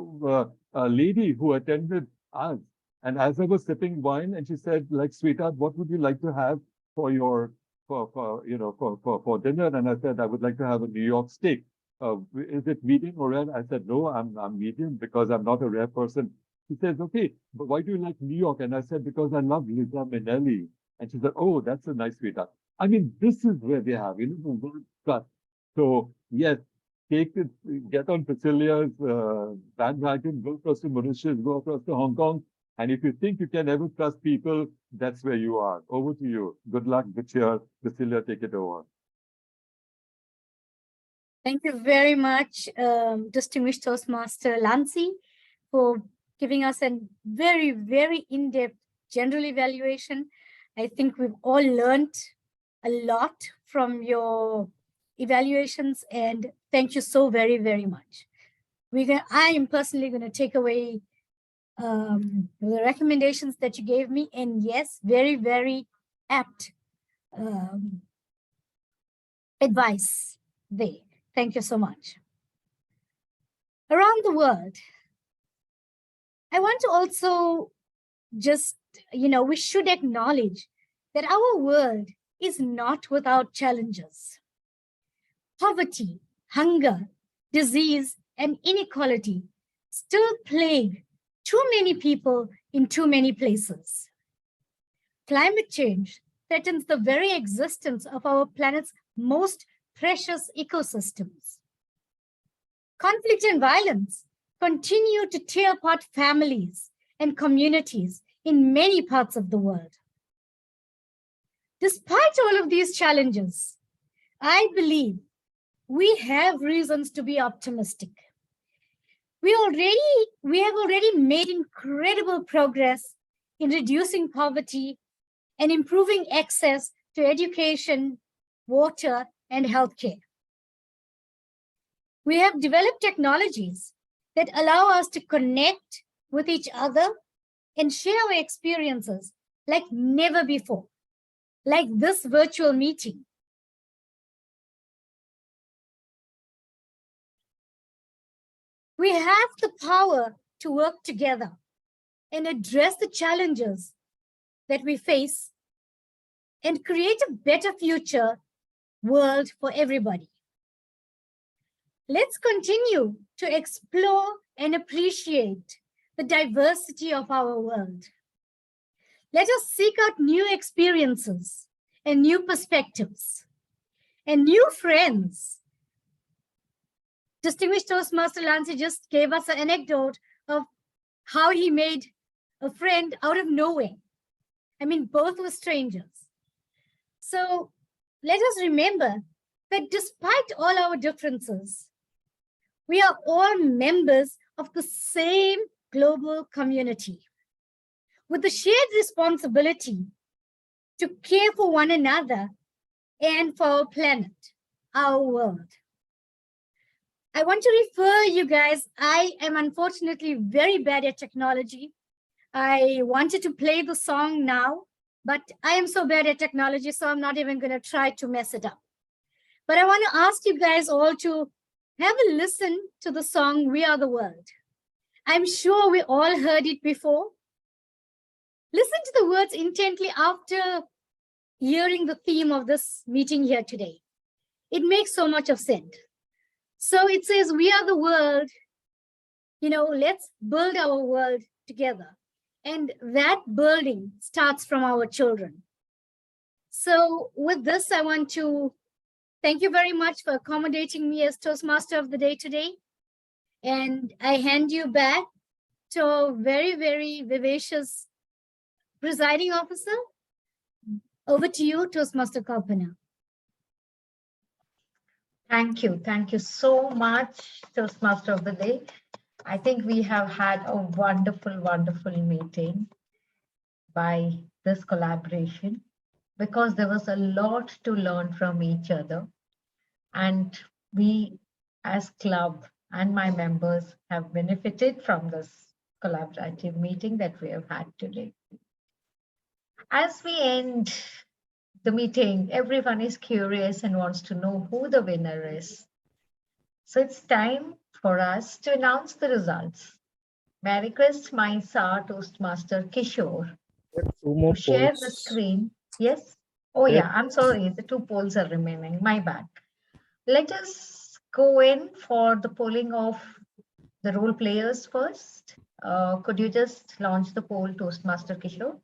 lady who attended us. And as I was sipping wine, and she said, like, sweetheart, what would you like to have for your for dinner? And I said, I would like to have a New York steak. Is it medium or rare? I said, no, I'm medium because I'm not a rare person. She says, okay, but why do you like New York? And I said, because I love Liza Minnelli. And she said, oh, that's a nice sweetheart. I mean, this is where they have, the word trust. So yes, take it, get on Priscilla's bandwagon, go across to Mauritius, go across to Hong Kong. And if you think you can ever trust people, that's where you are. Over to you. Good luck, good cheer. Priscilla, take it over. Thank you very much, distinguished Toastmaster Lancy, for giving us a very, very in-depth general evaluation. I think we've all learned a lot from your evaluations, and thank you so very, very much. I am personally going to take away the recommendations that you gave me, and yes, very, very apt advice there. Thank you so much. Around the world, I want to also just, we should acknowledge that our world is not without challenges. Poverty, hunger, disease, and inequality still plague too many people in too many places. Climate change threatens the very existence of our planet's most precious ecosystems. Conflict and violence continue to tear apart families and communities in many parts of the world. Despite all of these challenges, I believe we have reasons to be optimistic. We have already made incredible progress in reducing poverty and improving access to education, water, and healthcare. We have developed technologies that allow us to connect with each other and share our experiences like never before, like this virtual meeting. We have the power to work together and address the challenges that we face and create a better future world for everybody. Let's continue to explore and appreciate the diversity of our world. Let us seek out new experiences and new perspectives and new friends. Distinguished Toastmaster Lancy just gave us an anecdote of how he made a friend out of nowhere. I mean, both were strangers. So let us remember that despite all our differences, we are all members of the same global community with the shared responsibility to care for one another and for our planet, our world. I want to refer you guys, I am unfortunately very bad at technology. I wanted to play the song now, but I am so bad at technology, so I'm not even going to try to mess it up. But I want to ask you guys all to have a listen to the song, We Are the World. I'm sure we all heard it before. Listen to the words intently after hearing the theme of this meeting here today. It makes so much of sense. So it says, we are the world, let's build our world together. And that building starts from our children. So with this, I want to thank you very much for accommodating me as Toastmaster of the Day today. And I hand you back to a very, very vivacious presiding officer. Over to you, Toastmaster Kalpana. Thank you. Thank you so much, Toastmaster of the Day. I think we have had a wonderful, wonderful meeting by this collaboration, because there was a lot to learn from each other. And we as club and my members have benefited from this collaborative meeting that we have had today. As we end the meeting, everyone is curious and wants to know who the winner is. So it's time for us to announce the results. May I request my Sir Toastmaster Kishore to share the screen. Yes? Oh yeah, I'm sorry, the 2 polls are remaining, my bad. Let us go in for the polling of the role players first. Could you just launch the poll, Toastmaster Kishore?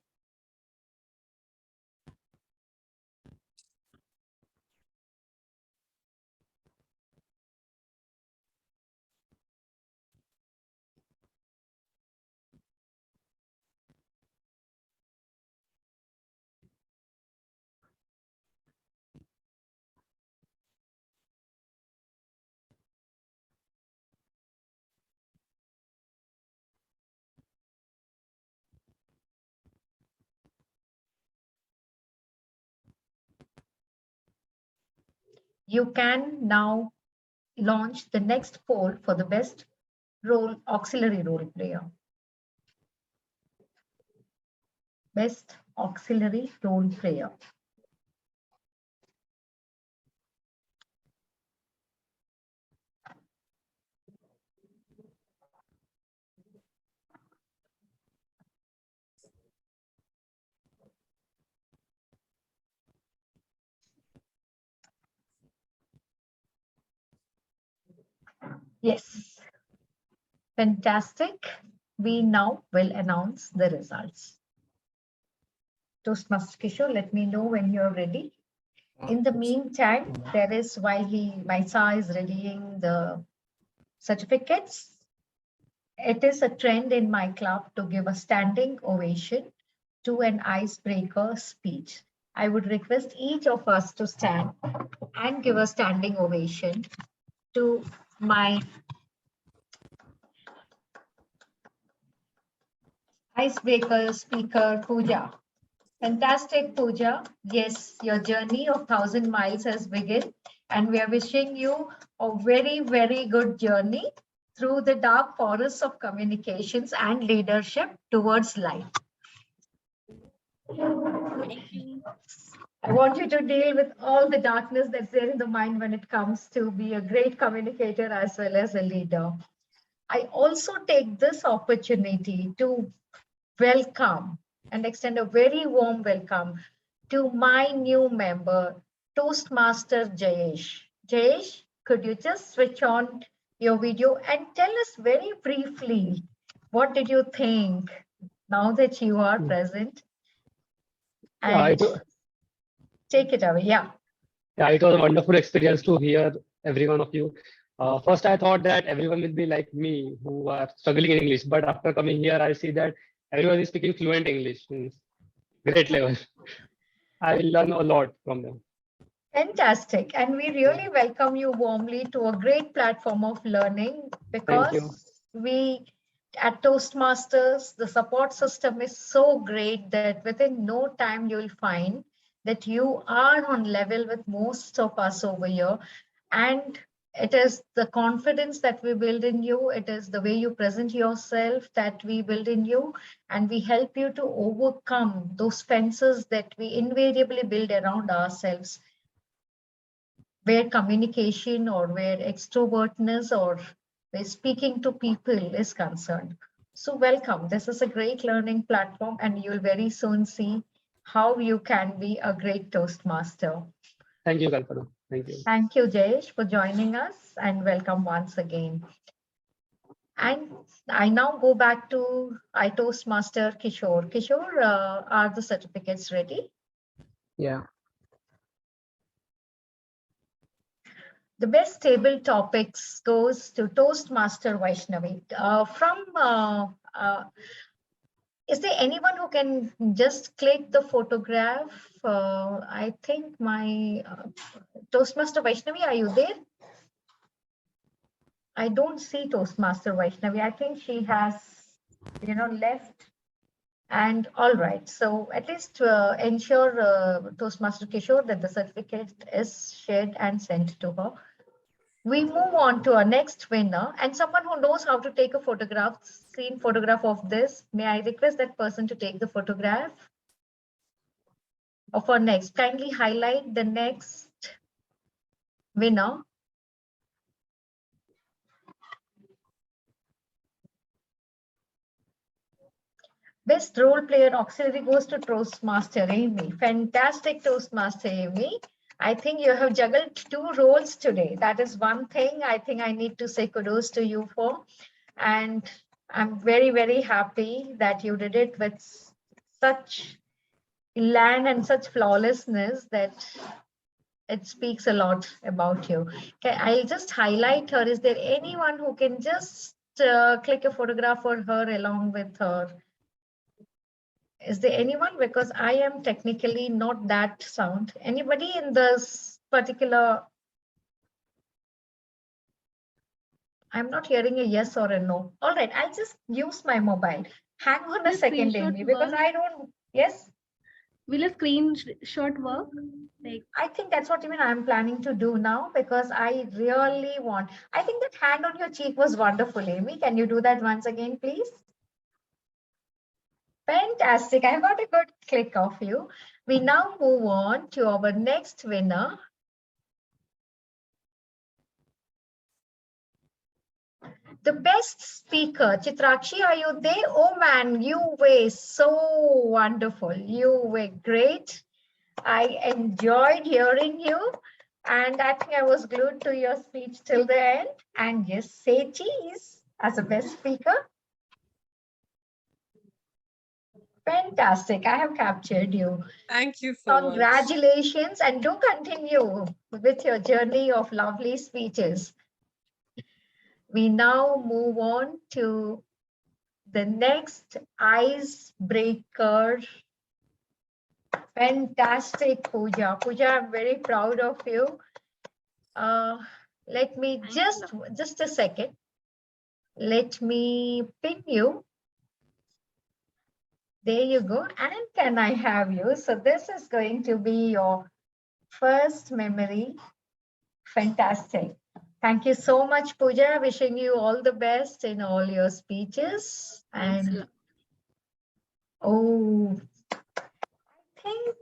You can now launch the next poll for the best auxiliary role player. Best auxiliary role player. Yes, fantastic. We now will announce the results. Toastmaster Kishore, let me know when you're ready. In the meantime, there is, while my Sir is readying the certificates, it is a trend in my club to give a standing ovation to an icebreaker speech. I would request each of us to stand and give a standing ovation to my icebreaker speaker, Pooja. Fantastic, Pooja. Yes, your journey of 1,000 miles has begun, and we are wishing you a very, very good journey through the dark forests of communications and leadership towards light. I want you to deal with all the darkness that's there in the mind when it comes to be a great communicator as well as a leader. I also take this opportunity to welcome and extend a very warm welcome to my new member, Toastmaster Jayesh. Jayesh, could you just switch on your video and tell us very briefly, what did you think now that you are present? And take it away, yeah. Yeah, it was a wonderful experience to hear every one of you. First, I thought that everyone will be like me, who are struggling in English. But after coming here, I see that everyone is speaking fluent English, great level. I will learn a lot from them. Fantastic. And we really welcome you warmly to a great platform of learning, because we at Toastmasters, the support system is so great that within no time you'll find that you are on level with most of us over here. And it is the confidence that we build in you. It is the way you present yourself that we build in you. And we help you to overcome those fences that we invariably build around ourselves, where communication or where extrovertness or where speaking to people is concerned. So welcome. This is a great learning platform, and you'll very soon see how you can be a great Toastmaster. Thank you, Kalpana. Thank you. Thank you, Jayesh, for joining us, and welcome once again. And I now go back to Toastmaster Kishore. Kishore, are the certificates ready? Yeah. The best table topics goes to Toastmaster Vaishnavi. Is there anyone who can just click the photograph? I think my Toastmaster Vaishnavi, are you there? I don't see Toastmaster Vaishnavi. I think she has, left. And all right, so at least ensure Toastmaster Kishore that the certificate is shared and sent to her. We move on to our next winner, and someone who knows how to take a screen photograph of this. May I request that person to take the photograph of our next? Kindly highlight the next winner. Best role player auxiliary goes to Toastmaster Amy. Fantastic, Toastmaster Amy. I think you have juggled 2 roles today. That is one thing I think I need to say kudos to you for. And I'm very, very happy that you did it with such elan and such flawlessness that it speaks a lot about you. Okay, I'll just highlight her. Is there anyone who can just click a photograph for her along with her? Is there anyone? Because I am technically not that sound. Anybody in this particular? I'm not hearing a yes or a no. All right, I'll just use my mobile. Hang on a second, Amy, because I don't. Yes. Will a screenshot work? Like, I think that's what even I'm planning to do now, because I really want. I think that hand on your cheek was wonderful, Amy. Can you do that once again, please? Fantastic. I got a good click of you. We now move on to our next winner. The best speaker. Chitrakshi, are you there? Oh man, you were so wonderful. You were great. I enjoyed hearing you. And I think I was glued to your speech till the end. And yes, say cheese as a best speaker. Fantastic. I have captured you. Thank you so much. Congratulations, and do continue with your journey of lovely speeches. We now move on to the next icebreaker. Fantastic, Pooja. Pooja, I'm very proud of you. Let me just a second. Let me pin you. There you go. And can I have you? So this is going to be your first memory. Fantastic. Thank you so much, Pooja. Wishing you all the best in all your speeches. And oh, I think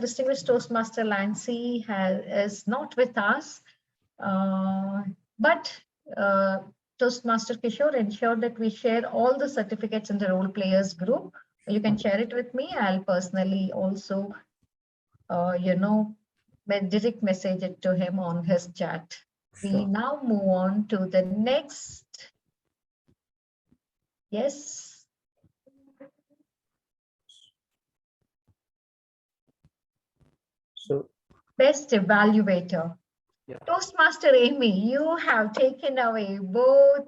distinguished Toastmaster Lancy is not with us, but Toastmaster Kishore ensured that we share all the certificates in the role players group. You can share it with me. I'll personally also, direct message it to him on his chat. Sure. We now move on to the next. Yes. So best evaluator. Yeah. Toastmaster Amy, you have taken away both.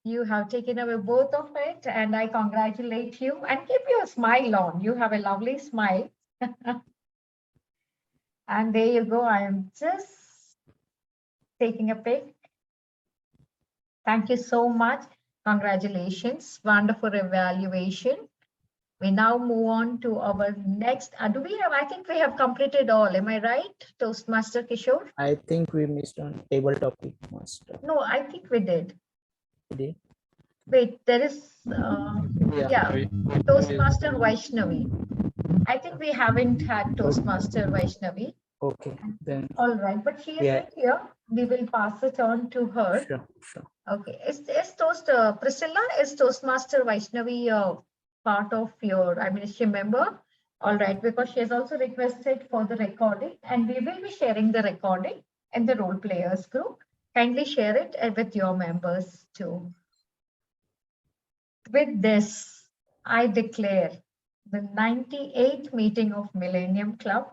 You have taken away both of it, and I congratulate you and keep your smile on. You have a lovely smile. And there you go. I am just taking a pic. Thank you so much. Congratulations. Wonderful evaluation. We now move on to our next. Do we have? I think we have completed all. Am I right, Toastmaster Kishore? I think we missed on table topic master. No, I think we did. We did. Wait, there is. Toastmaster Vaishnavi. I think we haven't had Toastmaster Vaishnavi. Okay, then. All right, but she is here. We will pass it on to her. Sure. Okay. Is Priscilla, is Toastmaster Vaishnavi part of your, is she a member? All right, because she has also requested for the recording, and we will be sharing the recording in the role players group. Kindly share it with your members too. With this, I declare the 98th meeting of Millennial Club,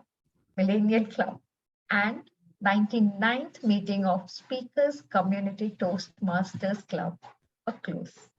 and 99th meeting of Speakers Community Toastmasters Club a close.